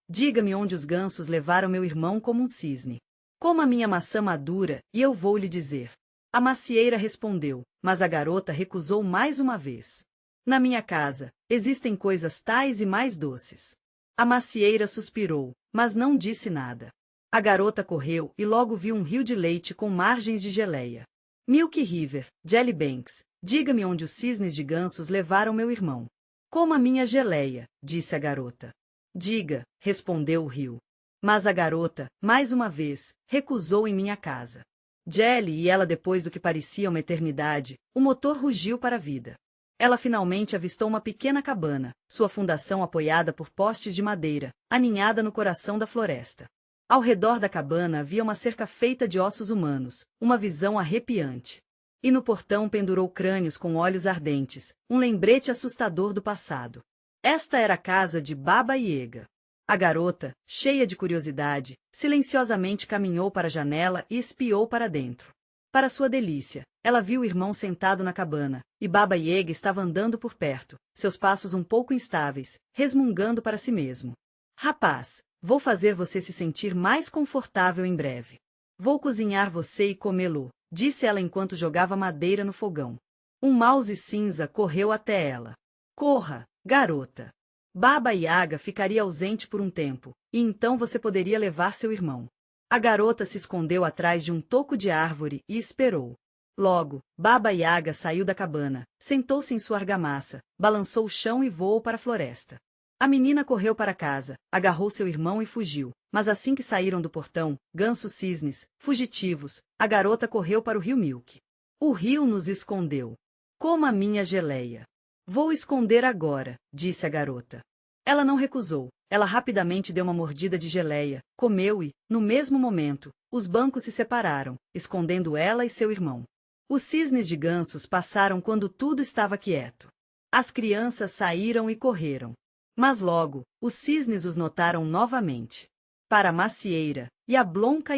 [SPEAKER 1] diga-me onde os gansos levaram meu irmão como um cisne. Coma minha maçã madura e eu vou lhe dizer. A macieira respondeu, mas a garota recusou mais uma vez. Na minha casa, existem coisas tais e mais doces. A macieira suspirou, mas não disse nada. A garota correu e logo viu um rio de leite com margens de geleia. Milk River, Jelly Banks, diga-me onde os cisnes de gansos levaram meu irmão. Coma minha geleia, disse a garota. Diga, respondeu o rio. Mas a garota, mais uma vez, recusou em minha casa. Jelly e ela depois do que parecia uma eternidade, o motor rugiu para a vida. Ela finalmente avistou uma pequena cabana, sua fundação apoiada por postes de madeira, aninhada no coração da floresta. Ao redor da cabana havia uma cerca feita de ossos humanos, uma visão arrepiante. E no portão pendurou crânios com olhos ardentes, um lembrete assustador do passado. Esta era a casa de Baba Yaga. A garota, cheia de curiosidade, silenciosamente caminhou para a janela e espiou para dentro. Para sua delícia, ela viu o irmão sentado na cabana, e Baba Yaga estava andando por perto, seus passos um pouco instáveis, resmungando para si mesmo. Rapaz, vou fazer você se sentir mais confortável em breve. Vou cozinhar você e comê-lo, disse ela enquanto jogava madeira no fogão. Um mouse cinza correu até ela. Corra, garota. Baba Yaga ficaria ausente por um tempo, e então você poderia levar seu irmão. A garota se escondeu atrás de um toco de árvore e esperou. Logo, Baba Yaga saiu da cabana, sentou-se em sua argamassa, balançou o chão e voou para a floresta. A menina correu para casa, agarrou seu irmão e fugiu, mas assim que saíram do portão, gansos cisnes, fugitivos, a garota correu para o rio Milk. O rio nos escondeu. Coma a minha geleia. Vou esconder agora, disse a garota. Ela não recusou, ela rapidamente deu uma mordida de geleia, comeu e, no mesmo momento, os bancos se separaram, escondendo ela e seu irmão. Os cisnes de gansos passaram quando tudo estava quieto. As crianças saíram e correram. Mas logo, os cisnes os notaram novamente. Para a macieira, e a Blonca.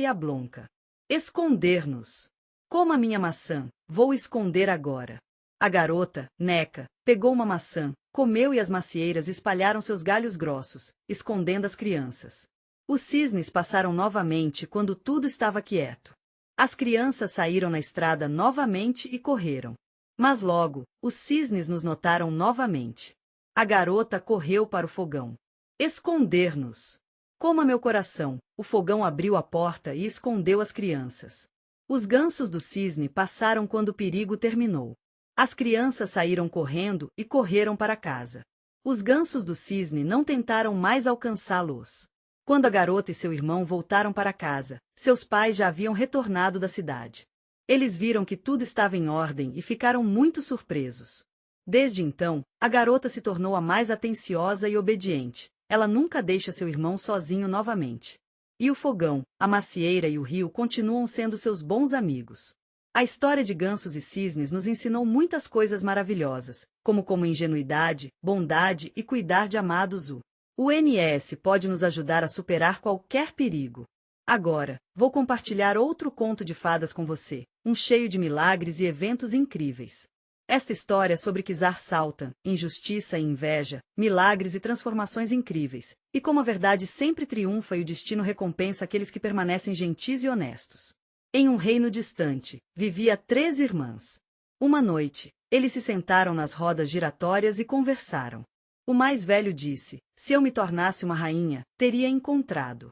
[SPEAKER 1] Esconder-nos. Coma minha maçã, vou esconder agora. A garota, Neca, pegou uma maçã, comeu e as macieiras espalharam seus galhos grossos, escondendo as crianças. Os cisnes passaram novamente quando tudo estava quieto. As crianças saíram na estrada novamente e correram. Mas logo, os cisnes nos notaram novamente. A garota correu para o fogão. Esconder-nos. Coma meu coração, o fogão abriu a porta e escondeu as crianças. Os gansos do cisne passaram quando o perigo terminou. As crianças saíram correndo e correram para casa. Os gansos do cisne não tentaram mais alcançá-los. Quando a garota e seu irmão voltaram para casa, seus pais já haviam retornado da cidade. Eles viram que tudo estava em ordem e ficaram muito surpresos. Desde então, a garota se tornou a mais atenciosa e obediente. Ela nunca deixa seu irmão sozinho novamente. E o fogão, a macieira e o rio continuam sendo seus bons amigos. A história de gansos e cisnes nos ensinou muitas coisas maravilhosas, como ingenuidade, bondade e cuidar de amados. O NS pode nos ajudar a superar qualquer perigo. Agora, vou compartilhar outro conto de fadas com você, um cheio de milagres e eventos incríveis. Esta história sobre Kizar Sultan, injustiça e inveja, milagres e transformações incríveis, e como a verdade sempre triunfa e o destino recompensa aqueles que permanecem gentis e honestos. Em um reino distante, vivia 3 irmãs. Uma noite, eles se sentaram nas rodas giratórias e conversaram. O mais velho disse: se eu me tornasse uma rainha, teria encontrado.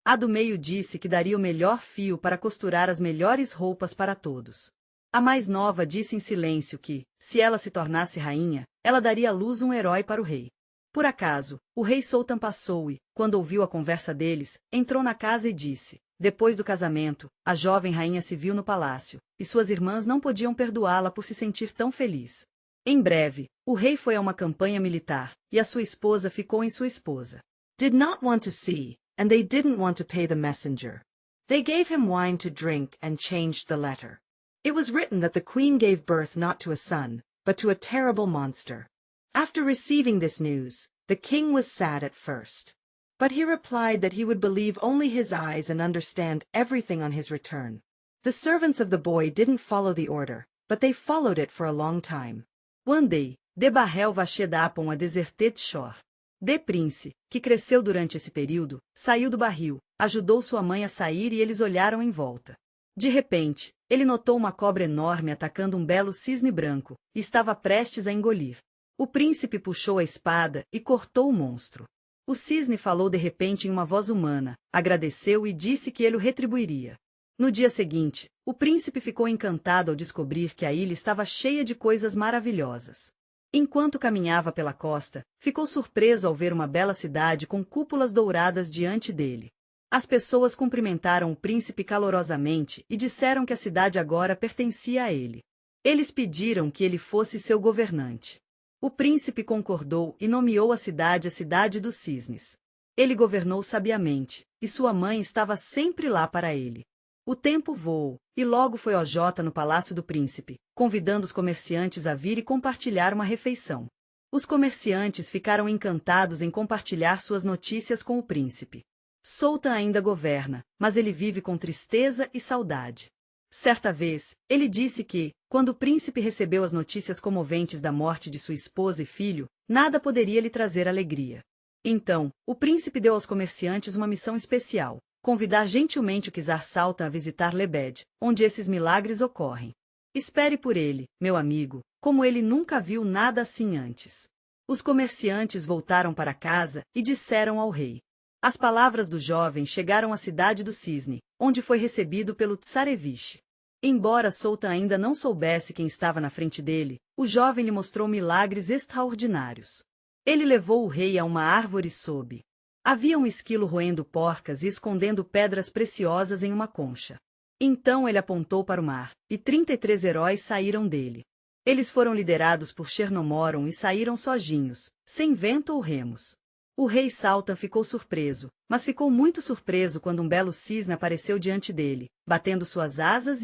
[SPEAKER 1] A do meio disse que daria o melhor fio para costurar as melhores roupas para todos. A mais nova disse em silêncio que, se ela se tornasse rainha, ela daria à luz um herói para o rei. Por acaso, o rei Sultan passou e, quando ouviu a conversa deles, entrou na casa e disse: depois do casamento, a jovem rainha se viu no palácio, e suas irmãs não podiam perdoá-la por se sentir tão feliz. Em breve, o rei foi a uma campanha militar, e a sua esposa ficou em sua esposa. Did not want to see, and they didn't want to pay the messenger. They gave him wine to drink and changed the letter. It was written that the queen gave birth not to a son, but to a terrible monster. After receiving this news, the king was sad at first. But he replied that he would believe only his eyes and understand everything on his return. The servants of the boy didn't follow the order, but they followed it for a long time. One day, de Barrel Vachedapon a desertet shore. De Prince, que cresceu durante esse período, saiu do barril, ajudou sua mãe a sair e eles olharam em volta. De repente, ele notou uma cobra enorme atacando um belo cisne branco, e estava prestes a engolir. O príncipe puxou a espada e cortou o monstro. O cisne falou de repente em uma voz humana, agradeceu e disse que ele o retribuiria. No dia seguinte, o príncipe ficou encantado ao descobrir que a ilha estava cheia de coisas maravilhosas. Enquanto caminhava pela costa, ficou surpreso ao ver uma bela cidade com cúpulas douradas diante dele. As pessoas cumprimentaram o príncipe calorosamente e disseram que a cidade agora pertencia a ele. Eles pediram que ele fosse seu governante. O príncipe concordou e nomeou a Cidade dos Cisnes. Ele governou sabiamente, e sua mãe estava sempre lá para ele. O tempo voou, e logo foi OJ no palácio do príncipe, convidando os comerciantes a vir e compartilhar uma refeição. Os comerciantes ficaram encantados em compartilhar suas notícias com o príncipe. Sultan ainda governa, mas ele vive com tristeza e saudade. Certa vez, ele disse que, quando o príncipe recebeu as notícias comoventes da morte de sua esposa e filho, nada poderia lhe trazer alegria. Então, o príncipe deu aos comerciantes uma missão especial: convidar gentilmente o czar Sultan a visitar Lebed, onde esses milagres ocorrem. Espere por ele, meu amigo, como ele nunca viu nada assim antes. Os comerciantes voltaram para casa e disseram ao rei. As palavras do jovem chegaram à cidade do Cisne, onde foi recebido pelo Tsarevich. Embora Sultan ainda não soubesse quem estava na frente dele, o jovem lhe mostrou milagres extraordinários. Ele levou o rei a uma árvore sob. Havia um esquilo roendo porcas e escondendo pedras preciosas em uma concha. Então ele apontou para o mar, e 33 heróis saíram dele. Eles foram liderados por Chernomoron e saíram sozinhos, sem vento ou remos. O rei Sultan ficou surpreso, mas ficou muito surpreso quando um belo cisne apareceu diante dele, batendo suas asas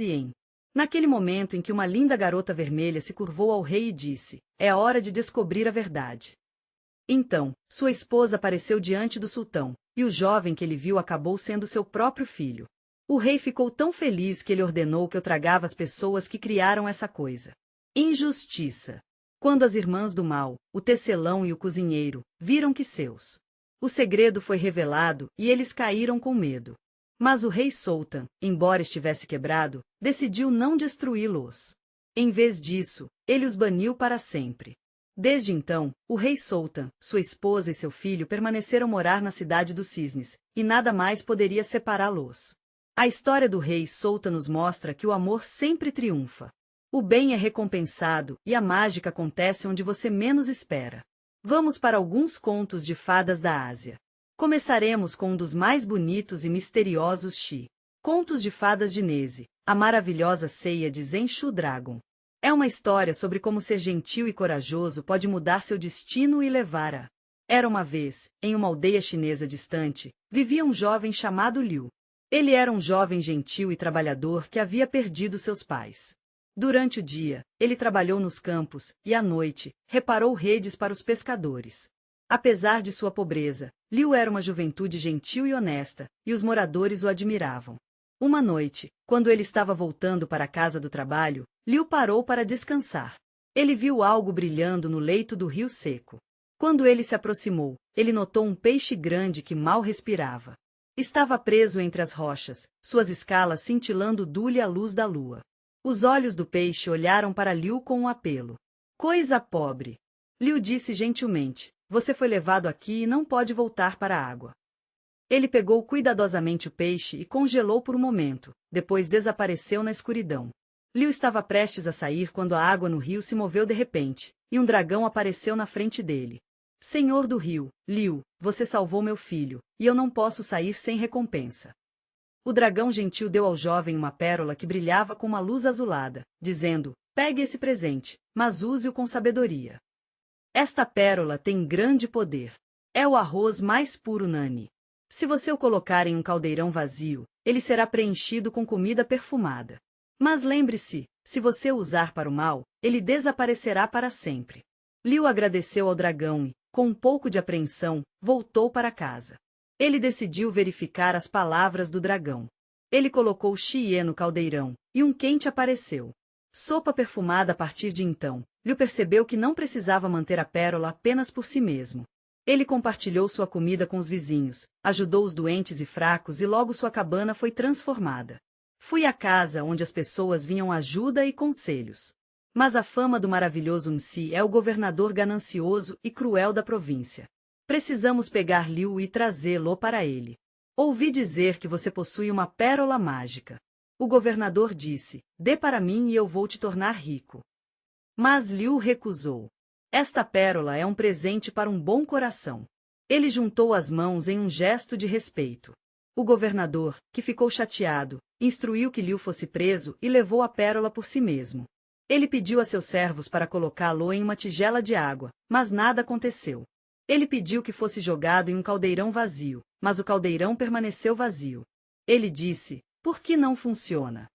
[SPEAKER 1] naquele momento em que uma linda garota vermelha se curvou ao rei e disse: "É hora de descobrir a verdade." Então, sua esposa apareceu diante do sultão, e o jovem que ele viu acabou sendo seu próprio filho. O rei ficou tão feliz que ele ordenou que eu tragava as pessoas que criaram essa coisa. Injustiça. Quando as irmãs do mal, o tecelão e o cozinheiro, viram que o segredo foi revelado e eles caíram com medo. Mas o rei Sultan, embora estivesse quebrado, decidiu não destruí-los. Em vez disso, ele os baniu para sempre. Desde então, o rei Sultan, sua esposa e seu filho permaneceram morar na Cidade dos Cisnes, e nada mais poderia separá-los. A história do rei Sultan nos mostra que o amor sempre triunfa. O bem é recompensado e a mágica acontece onde você menos espera. Vamos para alguns contos de fadas da Ásia. Começaremos com um dos mais bonitos e misteriosos Contos de Fadas de Neze, a maravilhosa ceia de Zenshu Dragon. É uma história sobre como ser gentil e corajoso pode mudar seu destino e levar a... Era uma vez, em uma aldeia chinesa distante, vivia um jovem chamado Liu. Ele era um jovem gentil e trabalhador que havia perdido seus pais. Durante o dia, ele trabalhou nos campos, e à noite, reparou redes para os pescadores. Apesar de sua pobreza, Liu era uma juventude gentil e honesta, e os moradores o admiravam. Uma noite, quando ele estava voltando para a casa do trabalho, Liu parou para descansar. Ele viu algo brilhando no leito do rio seco. Quando ele se aproximou, ele notou um peixe grande que mal respirava. Estava preso entre as rochas, suas escalas cintilando dulhe à luz da lua. Os olhos do peixe olharam para Liu com um apelo. "Coisa pobre!" Liu disse gentilmente: "Você foi levado aqui e não pode voltar para a água." Ele pegou cuidadosamente o peixe e congelou por um momento, depois desapareceu na escuridão. Liu estava prestes a sair quando a água no rio se moveu de repente, e um dragão apareceu na frente dele. "Senhor do rio, Liu, você salvou meu filho, e eu não posso sair sem recompensa." O dragão gentil deu ao jovem uma pérola que brilhava com uma luz azulada, dizendo: "Pegue esse presente, mas use-o com sabedoria. Esta pérola tem grande poder. É o arroz mais puro Nani. Se você o colocar em um caldeirão vazio, ele será preenchido com comida perfumada. Mas lembre-se, se você o usar para o mal, ele desaparecerá para sempre." Liu agradeceu ao dragão e, com um pouco de apreensão, voltou para casa. Ele decidiu verificar as palavras do dragão. Ele colocou Xie no caldeirão, e um quente apareceu. Sopa perfumada a partir de então. Liu percebeu que não precisava manter a pérola apenas por si mesmo. Ele compartilhou sua comida com os vizinhos, ajudou os doentes e fracos e logo sua cabana foi transformada. Fui à casa onde as pessoas vinham ajuda e conselhos. Mas a fama do maravilhoso Msi é o governador ganancioso e cruel da província. Precisamos pegar Liu e trazê-lo para ele. Ouvi dizer que você possui uma pérola mágica. O governador disse: "Dê para mim e eu vou te tornar rico." Mas Liu recusou. Esta pérola é um presente para um bom coração. Ele juntou as mãos em um gesto de respeito. O governador, que ficou chateado, instruiu que Liu fosse preso e levou a pérola por si mesmo. Ele pediu a seus servos para colocá-lo em uma tigela de água, mas nada aconteceu. Ele pediu que fosse jogado em um caldeirão vazio, mas o caldeirão permaneceu vazio. Ele disse: por que não funciona?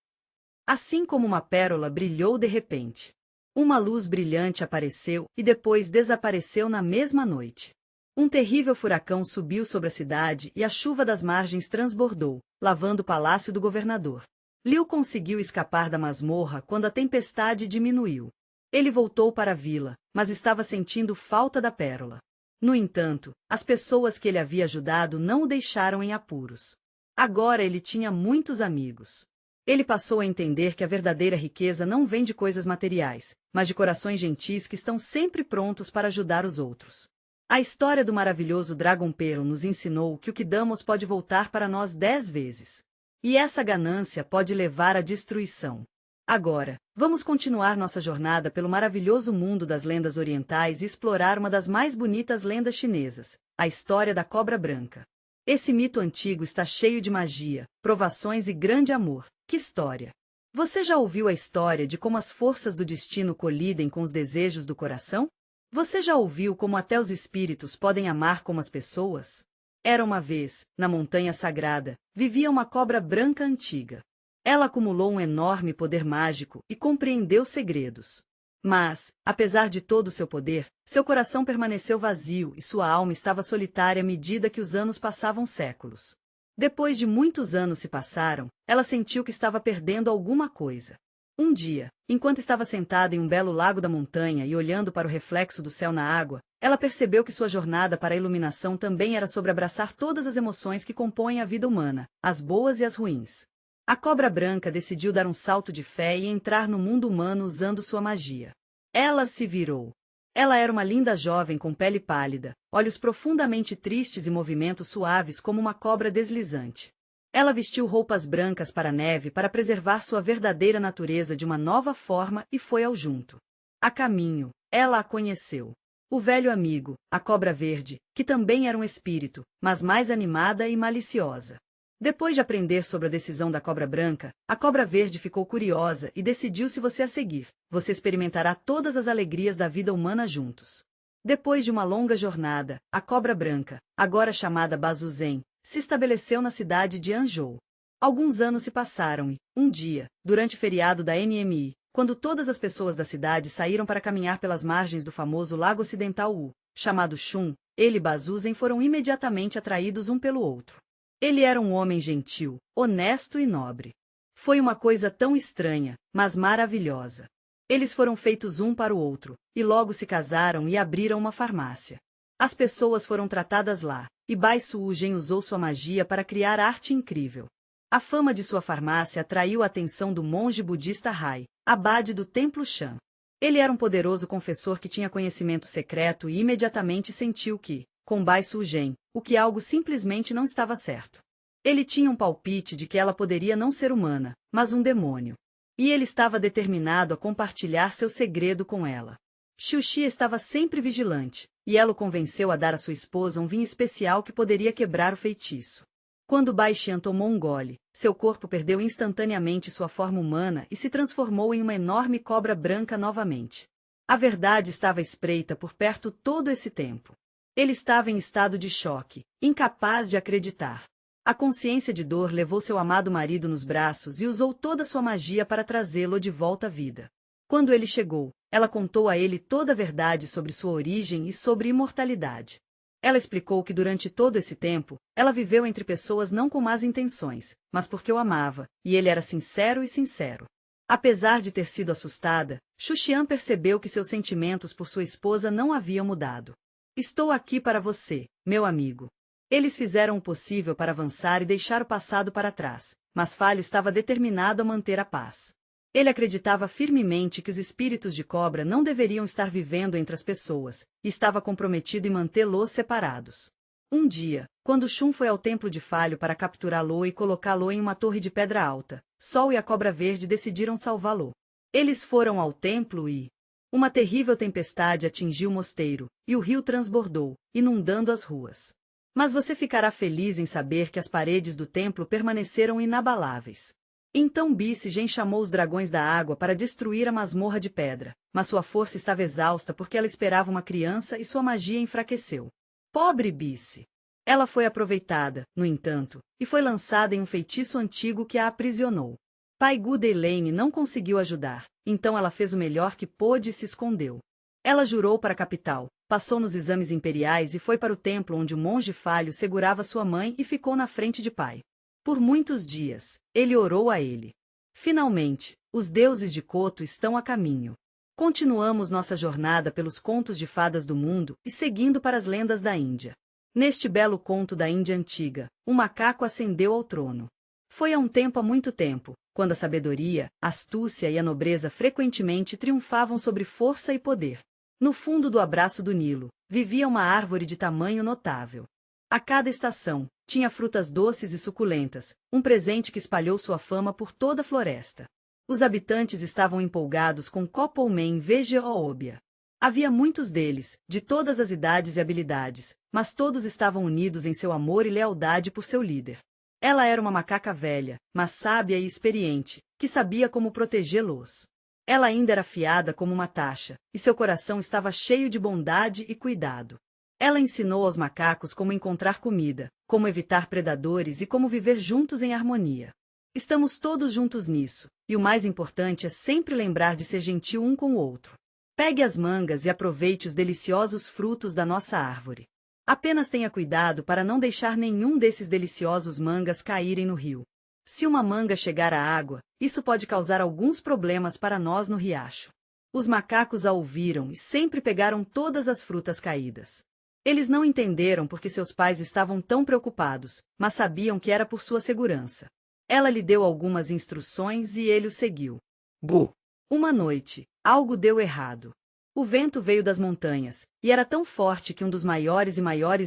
[SPEAKER 1] Assim como uma pérola brilhou de repente. Uma luz brilhante apareceu e depois desapareceu na mesma noite. Um terrível furacão subiu sobre a cidade e a chuva das margens transbordou, lavando o palácio do governador. Liu conseguiu escapar da masmorra quando a tempestade diminuiu. Ele voltou para a vila, mas estava sentindo falta da pérola. No entanto, as pessoas que ele havia ajudado não o deixaram em apuros. Agora ele tinha muitos amigos. Ele passou a entender que a verdadeira riqueza não vem de coisas materiais, mas de corações gentis que estão sempre prontos para ajudar os outros. A história do maravilhoso Dragon Pearl nos ensinou que o que damos pode voltar para nós 10 vezes. E essa ganância pode levar à destruição. Agora, vamos continuar nossa jornada pelo maravilhoso mundo das lendas orientais e explorar uma das mais bonitas lendas chinesas, a história da cobra branca. Esse mito antigo está cheio de magia, provações e grande amor. Que história! Você já ouviu a história de como as forças do destino colidem com os desejos do coração? Você já ouviu como até os espíritos podem amar como as pessoas? Era uma vez, na Montanha Sagrada, vivia uma cobra branca antiga. Ela acumulou um enorme poder mágico e compreendeu segredos. Mas, apesar de todo o seu poder, seu coração permaneceu vazio e sua alma estava solitária à medida que os anos passavam séculos. Depois de muitos anos se passaram, ela sentiu que estava perdendo alguma coisa. Um dia, enquanto estava sentada em um belo lago da montanha e olhando para o reflexo do céu na água, ela percebeu que sua jornada para a iluminação também era sobre abraçar todas as emoções que compõem a vida humana, as boas e as ruins. A cobra branca decidiu dar um salto de fé e entrar no mundo humano usando sua magia. Ela se virou. Ela era uma linda jovem com pele pálida, olhos profundamente tristes e movimentos suaves como uma cobra deslizante. Ela vestiu roupas brancas para a neve para preservar sua verdadeira natureza de uma nova forma e foi ao junto. A caminho, ela a conheceu. O velho amigo, a cobra verde, que também era um espírito, mas mais animada e maliciosa. Depois de aprender sobre a decisão da cobra branca, a cobra verde ficou curiosa e decidiu: se você a seguir, você experimentará todas as alegrias da vida humana juntos. Depois de uma longa jornada, a cobra branca, agora chamada Bazuzen, se estabeleceu na cidade de Anzhou. Alguns anos se passaram e, um dia, durante o feriado da NMI, quando todas as pessoas da cidade saíram para caminhar pelas margens do famoso lago ocidental Wu, chamado Shun, ele e Bazuzen foram imediatamente atraídos um pelo outro. Ele era um homem gentil, honesto e nobre. Foi uma coisa tão estranha, mas maravilhosa. Eles foram feitos um para o outro, e logo se casaram e abriram uma farmácia. As pessoas foram tratadas lá, e Bai Suogen usou sua magia para criar arte incrível. A fama de sua farmácia atraiu a atenção do monge budista Hai, abade do templo Shan. Ele era um poderoso confessor que tinha conhecimento secreto e imediatamente sentiu que, com Bai Suogen, algo simplesmente não estava certo. Ele tinha um palpite de que ela poderia não ser humana, mas um demônio. E ele estava determinado a compartilhar seu segredo com ela. Xuxi estava sempre vigilante, e ela o convenceu a dar à sua esposa um vinho especial que poderia quebrar o feitiço. Quando Bai Xian tomou um gole, seu corpo perdeu instantaneamente sua forma humana e se transformou em uma enorme cobra branca novamente. A verdade estava à espreita por perto todo esse tempo. Ele estava em estado de choque, incapaz de acreditar. A consciência de dor levou seu amado marido nos braços e usou toda sua magia para trazê-lo de volta à vida. Quando ele chegou, ela contou a ele toda a verdade sobre sua origem e sobre imortalidade. Ela explicou que durante todo esse tempo, ela viveu entre pessoas não com más intenções, mas porque o amava, e ele era sincero e sincero. Apesar de ter sido assustada, Xuxian percebeu que seus sentimentos por sua esposa não haviam mudado. Estou aqui para você, meu amigo. Eles fizeram o possível para avançar e deixar o passado para trás, mas Falho estava determinado a manter a paz. Ele acreditava firmemente que os espíritos de cobra não deveriam estar vivendo entre as pessoas, e estava comprometido em mantê-los separados. Um dia, quando Shun foi ao templo de Falho para capturá-lo e colocá-lo em uma torre de pedra alta, Sol e a Cobra Verde decidiram salvá-lo. Eles foram ao templo e... uma terrível tempestade atingiu o mosteiro, e o rio transbordou, inundando as ruas. Mas você ficará feliz em saber que as paredes do templo permaneceram inabaláveis. Então Bicigen chamou os dragões da água para destruir a masmorra de pedra, mas sua força estava exausta porque ela esperava uma criança e sua magia enfraqueceu. Pobre Bici! Ela foi aproveitada, no entanto, e foi lançada em um feitiço antigo que a aprisionou. Pai Gudelane não conseguiu ajudar, então ela fez o melhor que pôde e se escondeu. Ela jurou para a capital, passou nos exames imperiais e foi para o templo onde o monge falho segurava sua mãe e ficou na frente de pai. Por muitos dias, ele orou a ele. Finalmente, os deuses de Koto estão a caminho. Continuamos nossa jornada pelos contos de fadas do mundo e seguindo para as lendas da Índia. Neste belo conto da Índia antiga, um macaco ascendeu ao trono. Foi há muito tempo, quando a sabedoria, a astúcia e a nobreza frequentemente triunfavam sobre força e poder. No fundo do abraço do Nilo, vivia uma árvore de tamanho notável. A cada estação, tinha frutas doces e suculentas, um presente que espalhou sua fama por toda a floresta. Os habitantes estavam empolgados com Kopoumen Vegeoobia. Havia muitos deles, de todas as idades e habilidades, mas todos estavam unidos em seu amor e lealdade por seu líder. Ela era uma macaca velha, mas sábia e experiente, que sabia como protegê-los. Ela ainda era afiada como uma taxa, e seu coração estava cheio de bondade e cuidado. Ela ensinou aos macacos como encontrar comida, como evitar predadores e como viver juntos em harmonia. Estamos todos juntos nisso, e o mais importante é sempre lembrar de ser gentil um com o outro. Pegue as mangas e aproveite os deliciosos frutos da nossa árvore. Apenas tenha cuidado para não deixar nenhum desses deliciosos mangas caírem no rio. Se uma manga chegar à água, isso pode causar alguns problemas para nós no riacho. Os macacos a ouviram e sempre pegaram todas as frutas caídas. Eles não entenderam porque seus pais estavam tão preocupados, mas sabiam que era por sua segurança. Ela lhe deu algumas instruções e ele o seguiu. Bu! Uma noite, algo deu errado. O vento veio das montanhas, e era tão forte que um dos maiores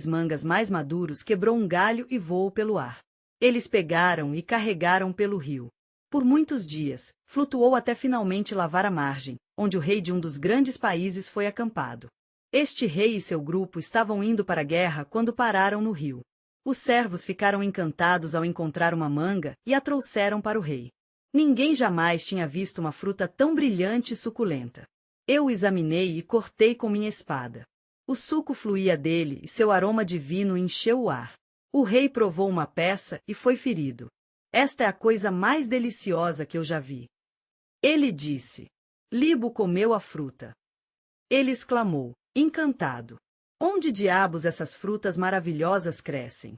[SPEAKER 1] mangas mais maduros quebrou um galho e voou pelo ar. Eles pegaram e carregaram pelo rio. Por muitos dias, flutuou até finalmente lavar a margem, onde o rei de um dos grandes países foi acampado. Este rei e seu grupo estavam indo para a guerra quando pararam no rio. Os servos ficaram encantados ao encontrar uma manga e a trouxeram para o rei. Ninguém jamais tinha visto uma fruta tão brilhante e suculenta. Eu o examinei e cortei com minha espada. O suco fluía dele e seu aroma divino encheu o ar. O rei provou uma peça e foi ferido. Esta é a coisa mais deliciosa que eu já vi. Ele disse. Libo comeu a fruta. Ele exclamou, encantado. Onde diabos essas frutas maravilhosas crescem?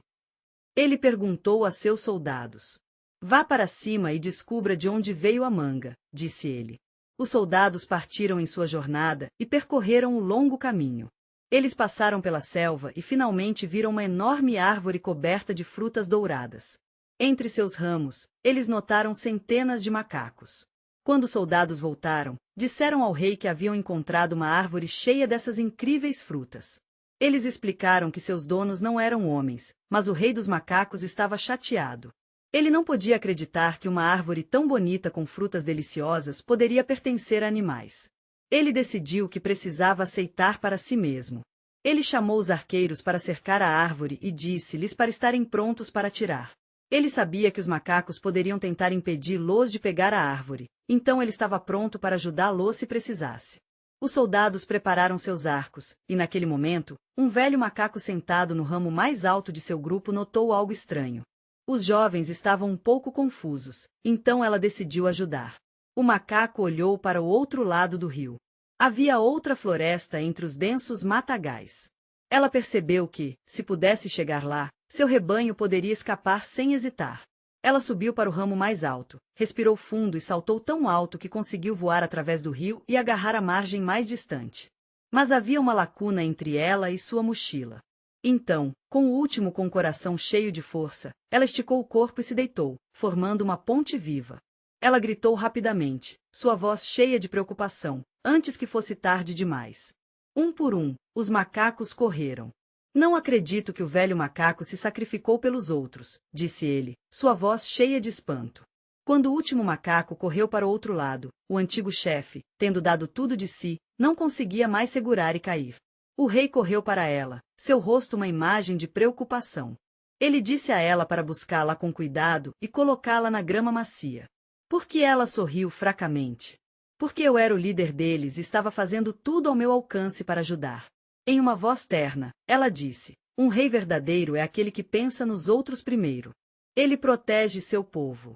[SPEAKER 1] Ele perguntou a seus soldados. Vá para cima e descubra de onde veio a manga, disse ele. Os soldados partiram em sua jornada e percorreram o longo caminho. Eles passaram pela selva e finalmente viram uma enorme árvore coberta de frutas douradas. Entre seus ramos, eles notaram centenas de macacos. Quando os soldados voltaram, disseram ao rei que haviam encontrado uma árvore cheia dessas incríveis frutas. Eles explicaram que seus donos não eram homens, mas o rei dos macacos estava chateado. Ele não podia acreditar que uma árvore tão bonita com frutas deliciosas poderia pertencer a animais. Ele decidiu que precisava aceitar para si mesmo. Ele chamou os arqueiros para cercar a árvore e disse-lhes para estarem prontos para atirar. Ele sabia que os macacos poderiam tentar impedi-los de pegar a árvore, então ele estava pronto para ajudá-los se precisasse. Os soldados prepararam seus arcos, e naquele momento, um velho macaco sentado no ramo mais alto de seu grupo notou algo estranho. Os jovens estavam um pouco confusos, então ela decidiu ajudar. O macaco olhou para o outro lado do rio. Havia outra floresta entre os densos matagais. Ela percebeu que, se pudesse chegar lá, seu rebanho poderia escapar sem hesitar. Ela subiu para o ramo mais alto, respirou fundo e saltou tão alto que conseguiu voar através do rio e agarrar a margem mais distante. Mas havia uma lacuna entre ela e sua mochila. Então, com o último com o coração cheio de força, ela esticou o corpo e se deitou, formando uma ponte viva. Ela gritou rapidamente, sua voz cheia de preocupação, antes que fosse tarde demais. Um por um, os macacos correram. Não acredito que o velho macaco se sacrificou pelos outros, disse ele, sua voz cheia de espanto. Quando o último macaco correu para o outro lado, o antigo chefe, tendo dado tudo de si, não conseguia mais segurar e cair. O rei correu para ela, seu rosto uma imagem de preocupação. Ele disse a ela para buscá-la com cuidado e colocá-la na grama macia. Porque ela sorriu fracamente. Porque eu era o líder deles e estava fazendo tudo ao meu alcance para ajudar. Em uma voz terna, ela disse: um rei verdadeiro é aquele que pensa nos outros primeiro. Ele protege seu povo.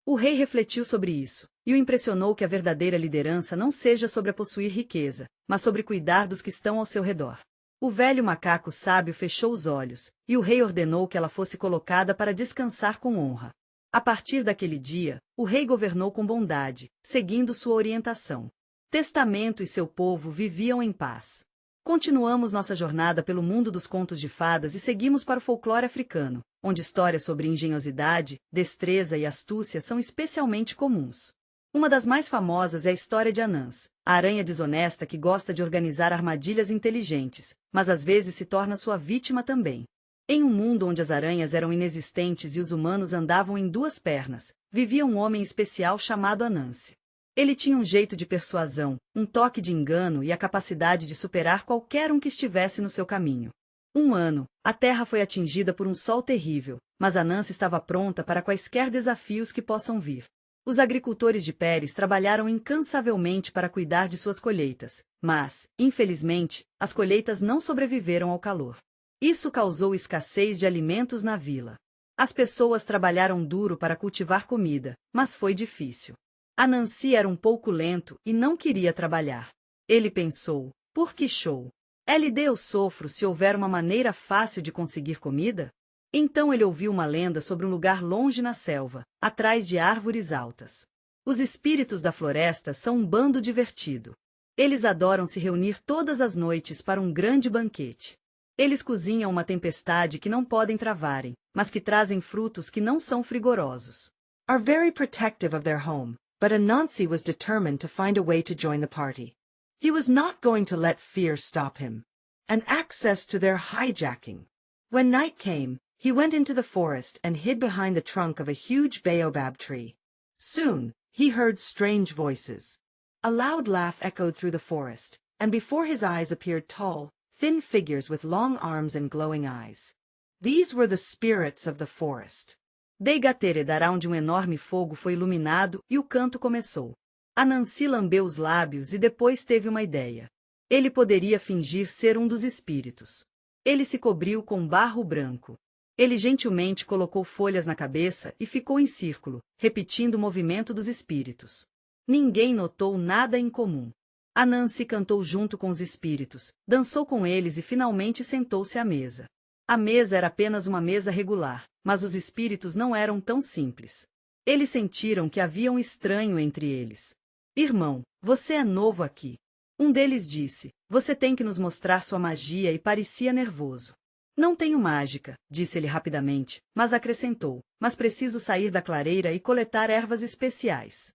[SPEAKER 1] O rei refletiu sobre isso, e o impressionou que a verdadeira liderança não seja sobre a possuir riqueza, mas sobre cuidar dos que estão ao seu redor. O velho macaco sábio fechou os olhos, e o rei ordenou que ela fosse colocada para descansar com honra. A partir daquele dia, o rei governou com bondade, seguindo sua orientação. Testamento e seu povo viviam em paz. Continuamos nossa jornada pelo mundo dos contos de fadas e seguimos para o folclore africano, onde histórias sobre engenhosidade, destreza e astúcia são especialmente comuns. Uma das mais famosas é a história de Anans, a aranha desonesta que gosta de organizar armadilhas inteligentes, mas às vezes se torna sua vítima também. Em um mundo onde as aranhas eram inexistentes e os humanos andavam em duas pernas, vivia um homem especial chamado Anansi. Ele tinha um jeito de persuasão, um toque de engano e a capacidade de superar qualquer um que estivesse no seu caminho. Um ano, a Terra foi atingida por um sol terrível, mas Anansi estava pronta para quaisquer desafios que possam vir. Os agricultores de Pérez trabalharam incansavelmente para cuidar de suas colheitas, mas, infelizmente, as colheitas não sobreviveram ao calor. Isso causou escassez de alimentos na vila. As pessoas trabalharam duro para cultivar comida, mas foi difícil. Anansi era um pouco lento e não queria trabalhar. Ele pensou: por que show? LD eu sofro se houver uma maneira fácil de conseguir comida? Então ele ouviu uma lenda sobre um lugar longe na selva, atrás de árvores altas. Os espíritos da floresta são um bando divertido. Eles adoram se reunir todas as noites para um grande banquete. Eles cozinham uma tempestade que não podem travarem, mas que trazem frutos que não são frigorosos.
[SPEAKER 2] Are very protective of their home. But Anansi was determined to find a way to join the party. He was not going to let fear stop him, and access to their hijacking. When night came, he went into the forest and hid behind the trunk of a huge baobab tree. Soon, he heard strange voices. A loud laugh echoed through the forest, and before his eyes appeared tall, thin figures with long arms and glowing eyes. These were the spirits of the forest.
[SPEAKER 1] Deigateredará onde um enorme fogo foi iluminado e o canto começou. Anansi lambeu os lábios e depois teve uma ideia. Ele poderia fingir ser um dos espíritos. Ele se cobriu com barro branco. Ele gentilmente colocou folhas na cabeça e ficou em círculo, repetindo o movimento dos espíritos. Ninguém notou nada em comum. Anansi cantou junto com os espíritos, dançou com eles e finalmente sentou-se à mesa. A mesa era apenas uma mesa regular, mas os espíritos não eram tão simples. Eles sentiram que havia um estranho entre eles. Irmão, você é novo aqui. Um deles disse: você tem que nos mostrar sua magia e parecia nervoso. Não tenho mágica, disse ele rapidamente, mas acrescentou: mas preciso sair da clareira e coletar ervas especiais.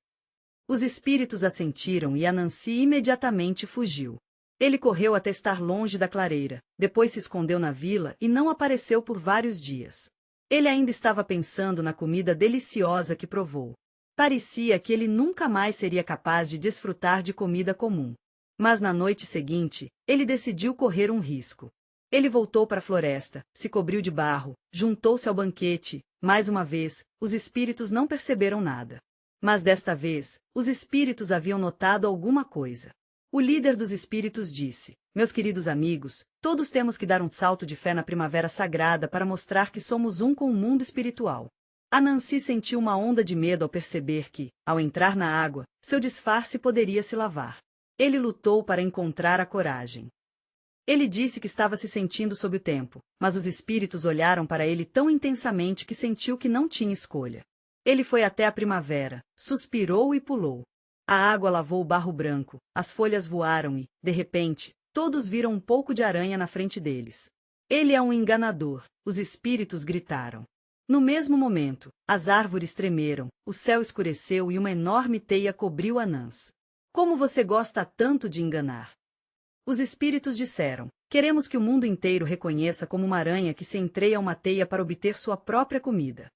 [SPEAKER 1] Os espíritos assentiram e Anansi imediatamente fugiu. Ele correu até estar longe da clareira, depois se escondeu na vila e não apareceu por vários dias. Ele ainda estava pensando na comida deliciosa que provou. Parecia que ele nunca mais seria capaz de desfrutar de comida comum. Mas na noite seguinte, ele decidiu correr um risco. Ele voltou para a floresta, se cobriu de barro, juntou-se ao banquete. Mais uma vez, os espíritos não perceberam nada. Mas desta vez, os espíritos haviam notado alguma coisa. O líder dos espíritos disse: meus queridos amigos, todos temos que dar um salto de fé na primavera sagrada para mostrar que somos um com o mundo espiritual. Anansi sentiu uma onda de medo ao perceber que, ao entrar na água, seu disfarce poderia se lavar. Ele lutou para encontrar a coragem. Ele disse que estava se sentindo sob o tempo, mas os espíritos olharam para ele tão intensamente que sentiu que não tinha escolha. Ele foi até a primavera, suspirou e pulou. A água lavou o barro branco, as folhas voaram e, de repente, todos viram um pouco de aranha na frente deles. Ele é um enganador, os espíritos gritaram. No mesmo momento, as árvores tremeram, o céu escureceu e uma enorme teia cobriu Anans. Como você gosta tanto de enganar? Os espíritos disseram: queremos que o mundo inteiro reconheça como uma aranha que se entreia a uma teia para obter sua própria comida.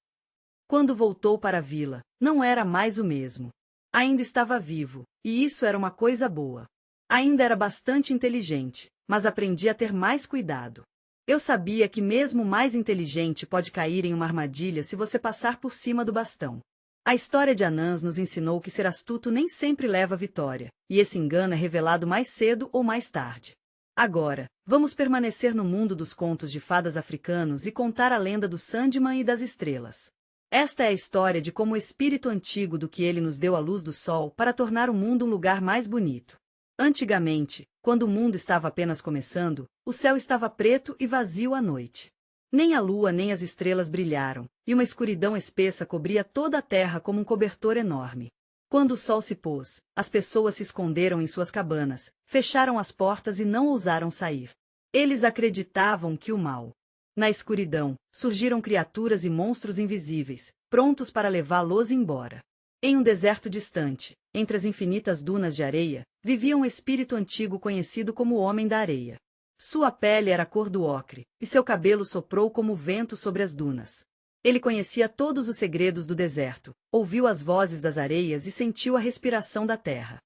[SPEAKER 1] Quando voltou para a vila, não era mais o mesmo. Ainda estava vivo, e isso era uma coisa boa. Ainda era bastante inteligente, mas aprendi a ter mais cuidado. Eu sabia que mesmo o mais inteligente pode cair em uma armadilha se você passar por cima do bastão. A história de Anãs nos ensinou que ser astuto nem sempre leva à vitória, e esse engano é revelado mais cedo ou mais tarde. Agora, vamos permanecer no mundo dos contos de fadas africanos e contar a lenda do Sandman e das estrelas. Esta é a história de como o espírito antigo do que ele nos deu a luz do sol para tornar o mundo um lugar mais bonito. Antigamente, quando o mundo estava apenas começando, o céu estava preto e vazio à noite. Nem a lua nem as estrelas brilharam, e uma escuridão espessa cobria toda a terra como um cobertor enorme. Quando o sol se pôs, as pessoas se esconderam em suas cabanas, fecharam as portas e não ousaram sair. Eles acreditavam que o mal. Na escuridão, surgiram criaturas e monstros invisíveis, prontos para levá-los embora. Em um deserto distante, entre as infinitas dunas de areia, vivia um espírito antigo conhecido como o Homem da Areia. Sua pele era cor do ocre, e seu cabelo soprou como o vento sobre as dunas. Ele conhecia todos os segredos do deserto, ouviu as vozes das areias e sentiu a respiração da terra.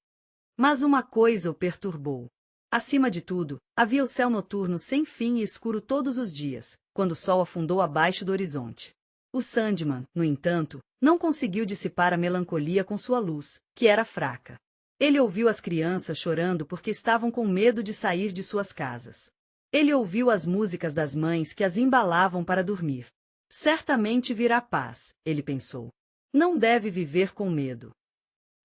[SPEAKER 1] Mas uma coisa o perturbou. Acima de tudo, havia o céu noturno sem fim e escuro todos os dias, quando o sol afundou abaixo do horizonte. O Sandman, no entanto, não conseguiu dissipar a melancolia com sua luz, que era fraca. Ele ouviu as crianças chorando porque estavam com medo de sair de suas casas. Ele ouviu as músicas das mães que as embalavam para dormir. Certamente virá paz, ele pensou. Não deve viver com medo.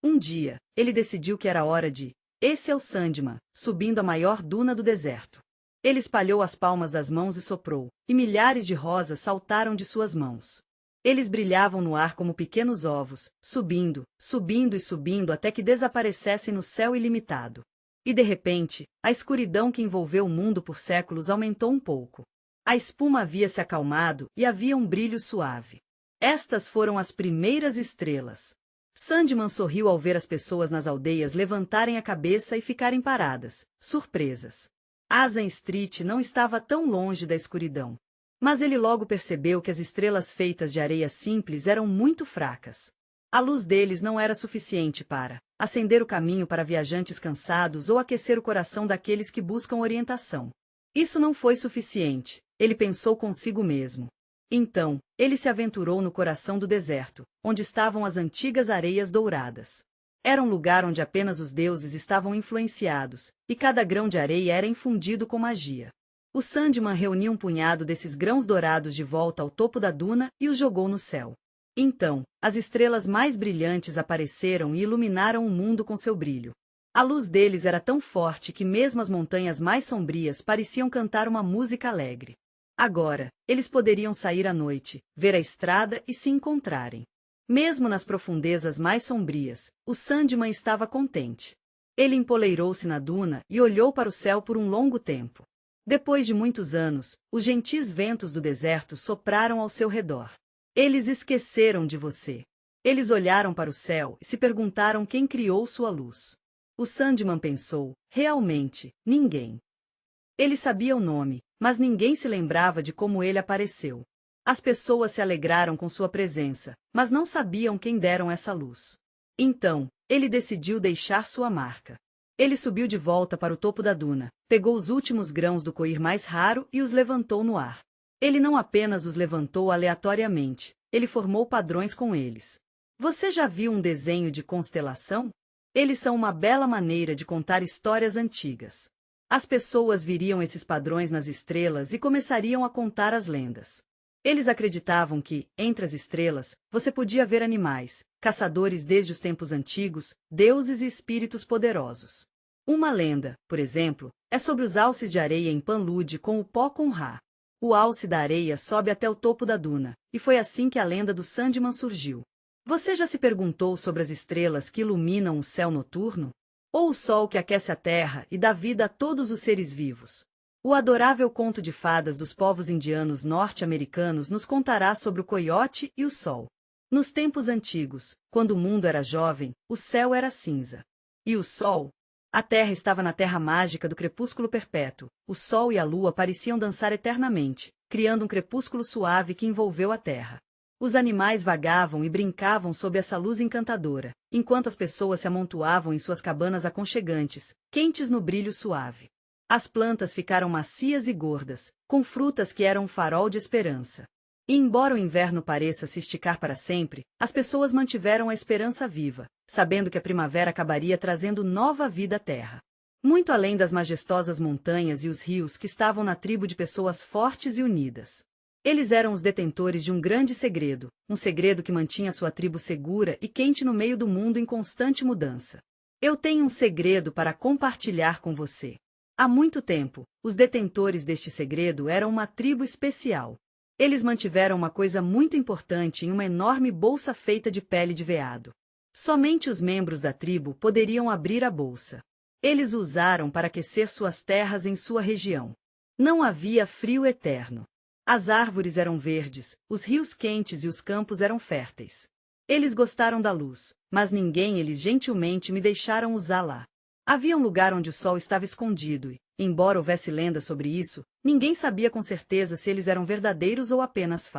[SPEAKER 1] Um dia, ele decidiu que era hora de... Esse é o Sandman, subindo a maior duna do deserto. Ele espalhou as palmas das mãos e soprou, e milhares de rosas saltaram de suas mãos. Eles brilhavam no ar como pequenos ovos, subindo, subindo e subindo até que desaparecessem no céu ilimitado. E de repente, a escuridão que envolveu o mundo por séculos aumentou um pouco. A espuma havia se acalmado e havia um brilho suave. Estas foram as primeiras estrelas. Sandman sorriu ao ver as pessoas nas aldeias levantarem a cabeça e ficarem paradas, surpresas. Asan Street não estava tão longe da escuridão. Mas ele logo percebeu que as estrelas feitas de areia simples eram muito fracas. A luz deles não era suficiente para acender o caminho para viajantes cansados ou aquecer o coração daqueles que buscam orientação. Isso não foi suficiente, ele pensou consigo mesmo. Então, ele se aventurou no coração do deserto, onde estavam as antigas areias douradas. Era um lugar onde apenas os deuses estavam influenciados, e cada grão de areia era infundido com magia. O Sandman reuniu um punhado desses grãos dourados de volta ao topo da duna e os jogou no céu. Então, as estrelas mais brilhantes apareceram e iluminaram o mundo com seu brilho. A luz deles era tão forte que mesmo as montanhas mais sombrias pareciam cantar uma música alegre. Agora, eles poderiam sair à noite, ver a estrada e se encontrarem. Mesmo nas profundezas mais sombrias, o Sandman estava contente. Ele empoleirou-se na duna e olhou para o céu por um longo tempo. Depois de muitos anos, os gentis ventos do deserto sopraram ao seu redor. Eles esqueceram de você. Eles olharam para o céu e se perguntaram quem criou sua luz. O Sandman pensou, realmente, ninguém. Ele sabia o nome, mas ninguém se lembrava de como ele apareceu. As pessoas se alegraram com sua presença, mas não sabiam quem deram essa luz. Então, ele decidiu deixar sua marca. Ele subiu de volta para o topo da duna, pegou os últimos grãos do coir mais raro e os levantou no ar. Ele não apenas os levantou aleatoriamente, ele formou padrões com eles. Você já viu um desenho de constelação? Eles são uma bela maneira de contar histórias antigas. As pessoas viriam esses padrões nas estrelas e começariam a contar as lendas. Eles acreditavam que, entre as estrelas, você podia ver animais, caçadores desde os tempos antigos, deuses e espíritos poderosos. Uma lenda, por exemplo, é sobre os alces de areia em Panlude com o pó com Ra. O alce da areia sobe até o topo da duna, e foi assim que a lenda do Sandman surgiu. Você já se perguntou sobre as estrelas que iluminam o céu noturno? Ou o sol que aquece a terra e dá vida a todos os seres vivos? O adorável conto de fadas dos povos indianos norte-americanos nos contará sobre o coiote e o sol. Nos tempos antigos, quando o mundo era jovem, o céu era cinza. E o sol? A terra estava na terra mágica do crepúsculo perpétuo. O sol e a lua pareciam dançar eternamente, criando um crepúsculo suave que envolveu a terra. Os animais vagavam e brincavam sob essa luz encantadora, enquanto as pessoas se amontoavam em suas cabanas aconchegantes, quentes no brilho suave. As plantas ficaram macias e gordas, com frutas que eram um farol de esperança. E embora o inverno pareça se esticar para sempre, as pessoas mantiveram a esperança viva, sabendo que a primavera acabaria trazendo nova vida à terra. Muito além das majestosas montanhas e os rios que estavam na tribo de pessoas fortes e unidas. Eles eram os detentores de um grande segredo, um segredo que mantinha sua tribo segura e quente no meio do mundo em constante mudança. Eu tenho um segredo para compartilhar com você. Há muito tempo, os detentores deste segredo eram uma tribo especial. Eles mantiveram uma coisa muito importante em uma enorme bolsa feita de pele de veado. Somente os membros da tribo poderiam abrir a bolsa. Eles o usaram para aquecer suas terras em sua região. Não havia frio eterno. As árvores eram verdes, os rios quentes e os campos eram férteis. Eles gostaram da luz, mas eles gentilmente me deixaram usá-la. Havia um lugar onde o sol estava escondido e, embora houvesse lendas sobre isso, ninguém sabia com certeza se eles eram verdadeiros ou apenas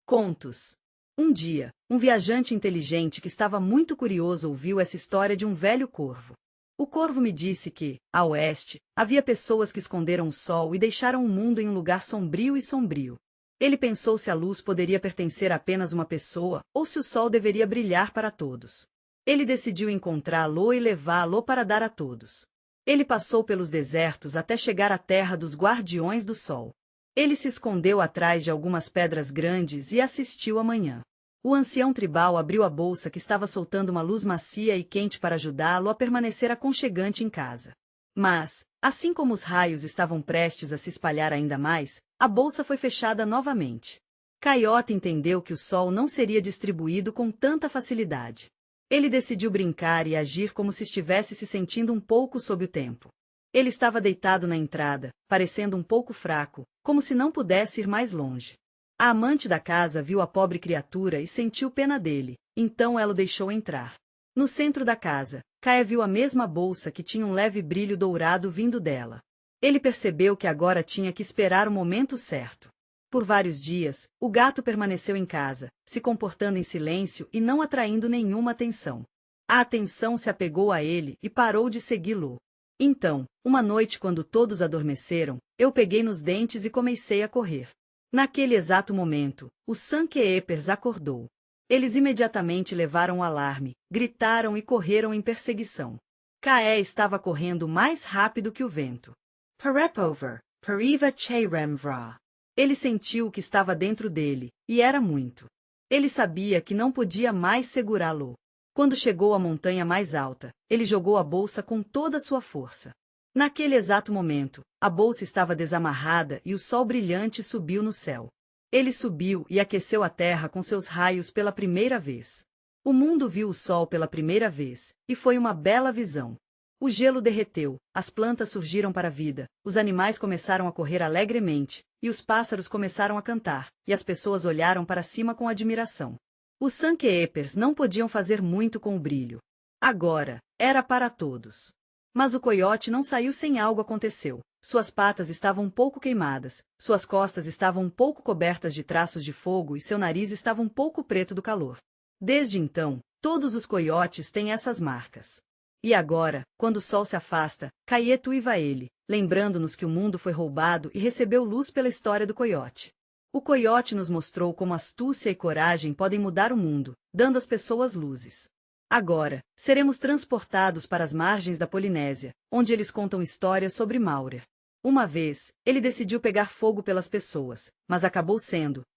[SPEAKER 1] contos. Um dia, um viajante inteligente que estava muito curioso ouviu essa história de um velho corvo. O corvo me disse que, a oeste, havia pessoas que esconderam o sol e deixaram o mundo em um lugar sombrio e sombrio. Ele pensou se a luz poderia pertencer a apenas uma pessoa ou se o sol deveria brilhar para todos. Ele decidiu encontrá-lo e levá-lo para dar a todos. Ele passou pelos desertos até chegar à terra dos guardiões do sol. Ele se escondeu atrás de algumas pedras grandes e assistiu à manhã. O ancião tribal abriu a bolsa que estava soltando uma luz macia e quente para ajudá-lo a permanecer aconchegante em casa. Mas, assim como os raios estavam prestes a se espalhar ainda mais, a bolsa foi fechada novamente. Coiote entendeu que o sol não seria distribuído com tanta facilidade. Ele decidiu brincar e agir como se estivesse se sentindo um pouco sob o tempo. Ele estava deitado na entrada, parecendo um pouco fraco, como se não pudesse ir mais longe. A amante da casa viu a pobre criatura e sentiu pena dele, então ela o deixou entrar. No centro da casa, Kaia viu a mesma bolsa que tinha um leve brilho dourado vindo dela. Ele percebeu que agora tinha que esperar o momento certo. Por vários dias, o gato permaneceu em casa, se comportando em silêncio e não atraindo nenhuma atenção. A atenção se apegou a ele e parou de segui-lo. Então, uma noite quando todos adormeceram, eu peguei nos dentes e comecei a correr. Naquele exato momento, o Sunkeepers acordou. Eles imediatamente levaram o alarme, gritaram e correram em perseguição. Kaé estava correndo mais rápido que o vento.
[SPEAKER 2] Parepover, Pariva Cheiremvra.
[SPEAKER 1] Ele sentiu o que estava dentro dele, e era muito. Ele sabia que não podia mais segurá-lo. Quando chegou à montanha mais alta, ele jogou a bolsa com toda a sua força. Naquele exato momento, a bolsa estava desamarrada e o sol brilhante subiu no céu. Ele subiu e aqueceu a terra com seus raios pela primeira vez. O mundo viu o sol pela primeira vez, e foi uma bela visão. O gelo derreteu, as plantas surgiram para a vida, os animais começaram a correr alegremente, e os pássaros começaram a cantar, e as pessoas olharam para cima com admiração. Os Sunkeepers não podiam fazer muito com o brilho. Agora, era para todos. Mas o coiote não saiu sem algo aconteceu. Suas patas estavam um pouco queimadas, suas costas estavam um pouco cobertas de traços de fogo e seu nariz estava um pouco preto do calor. Desde então, todos os coiotes têm essas marcas. E agora, quando o sol se afasta, Kaietu uiva ele, lembrando-nos que o mundo foi roubado e recebeu luz pela história do coiote. O coiote nos mostrou como astúcia e coragem podem mudar o mundo, dando às pessoas luzes. Agora, seremos transportados para as margens da Polinésia, onde eles contam histórias sobre Maurer. Uma vez, ele decidiu pegar fogo pelas pessoas, mas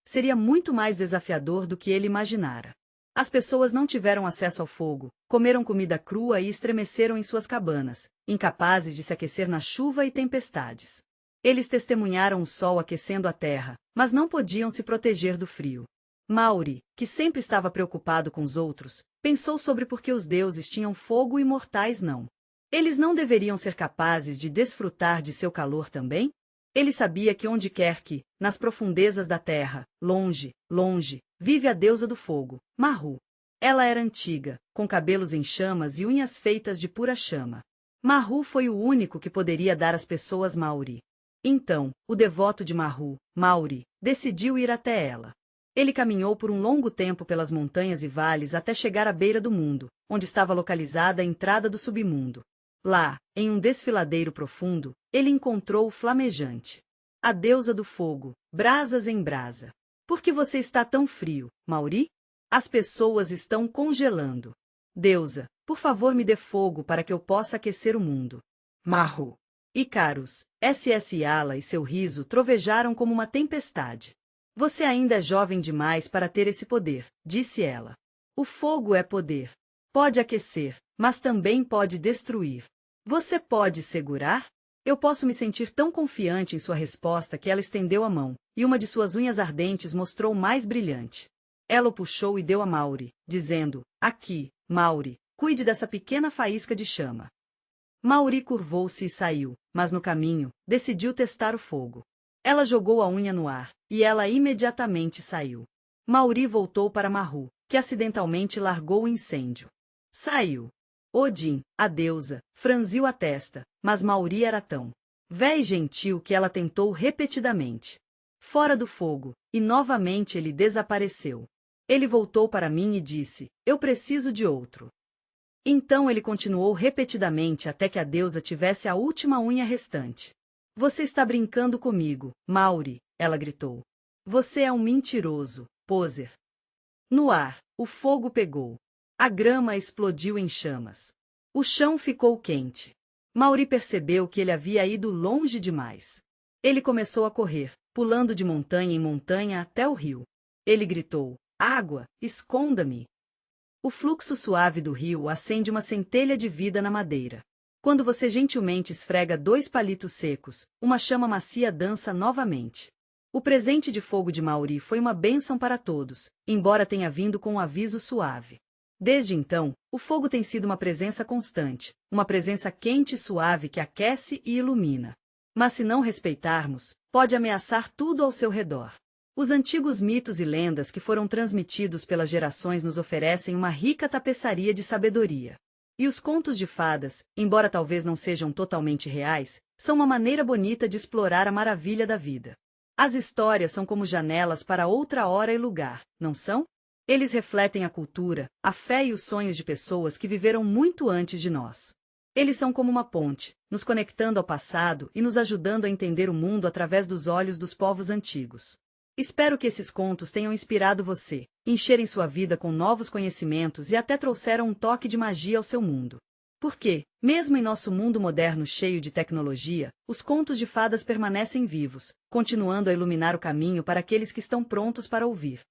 [SPEAKER 1] seria muito mais desafiador do que ele imaginara. As pessoas não tiveram acesso ao fogo, comeram comida crua e estremeceram em suas cabanas, incapazes de se aquecer na chuva e tempestades. Eles testemunharam o sol aquecendo a terra, mas não podiam se proteger do frio. Mauri, que sempre estava preocupado com os outros, pensou sobre por que os deuses tinham fogo e mortais não. Eles não deveriam ser capazes de desfrutar de seu calor também? Ele sabia que onde quer que, nas profundezas da terra, longe, longe, vive a deusa do fogo, Mahu. Ela era antiga, com cabelos em chamas e unhas feitas de pura chama. Mahu foi o único que poderia dar às pessoas Mauri. Então, o devoto de Mahu, Mauri, decidiu ir até ela. Ele caminhou por um longo tempo pelas montanhas e vales até chegar à beira do mundo, onde estava localizada a entrada do submundo. Lá, em um desfiladeiro profundo, ele encontrou o Flamejante. A deusa do fogo, brasas em brasa. Por que você está tão frio, Mauri? As pessoas estão congelando. Deusa, por favor me dê fogo para que eu possa aquecer o mundo.
[SPEAKER 2] Mahu.
[SPEAKER 1] Icarus, SS Ala e seu riso trovejaram como uma tempestade. Você ainda é jovem demais para ter esse poder, disse ela. O fogo é poder. Pode aquecer, mas também pode destruir. Você pode segurar? Eu posso me sentir tão confiante em sua resposta que ela estendeu a mão, e uma de suas unhas ardentes mostrou mais brilhante. Ela o puxou e deu a Mauri, dizendo, aqui, Mauri, cuide dessa pequena faísca de chama. Mauri curvou-se e saiu, mas no caminho, decidiu testar o fogo. Ela jogou a unha no ar, e ela imediatamente saiu. Mauri voltou para Mahu, que acidentalmente largou o incêndio. Saiu. Odin, a deusa, franziu a testa, mas Mauri era tão véi e gentil que ela tentou repetidamente. Fora do fogo, e novamente ele desapareceu. Ele voltou para mim e disse, eu preciso de outro. Então ele continuou repetidamente até que a deusa tivesse a última unha restante. Você está brincando comigo, Mauri, ela gritou. Você é um mentiroso, poser. No ar, o fogo pegou. A grama explodiu em chamas. O chão ficou quente. Mauri percebeu que ele havia ido longe demais. Ele começou a correr, pulando de montanha em montanha até o rio. Ele gritou, água, esconda-me. O fluxo suave do rio acende uma centelha de vida na madeira. Quando você gentilmente esfrega 2 palitos secos, uma chama macia dança novamente. O presente de fogo de Mauri foi uma bênção para todos, embora tenha vindo com um aviso suave. Desde então, o fogo tem sido uma presença constante, uma presença quente e suave que aquece e ilumina. Mas se não respeitarmos, pode ameaçar tudo ao seu redor. Os antigos mitos e lendas que foram transmitidos pelas gerações nos oferecem uma rica tapeçaria de sabedoria. E os contos de fadas, embora talvez não sejam totalmente reais, são uma maneira bonita de explorar a maravilha da vida. As histórias são como janelas para outra hora e lugar, não são? Eles refletem a cultura, a fé e os sonhos de pessoas que viveram muito antes de nós. Eles são como uma ponte, nos conectando ao passado e nos ajudando a entender o mundo através dos olhos dos povos antigos. Espero que esses contos tenham inspirado você, encherem sua vida com novos conhecimentos e até trouxeram um toque de magia ao seu mundo. Porque, mesmo em nosso mundo moderno cheio de tecnologia, os contos de fadas permanecem vivos, continuando a iluminar o caminho para aqueles que estão prontos para ouvir.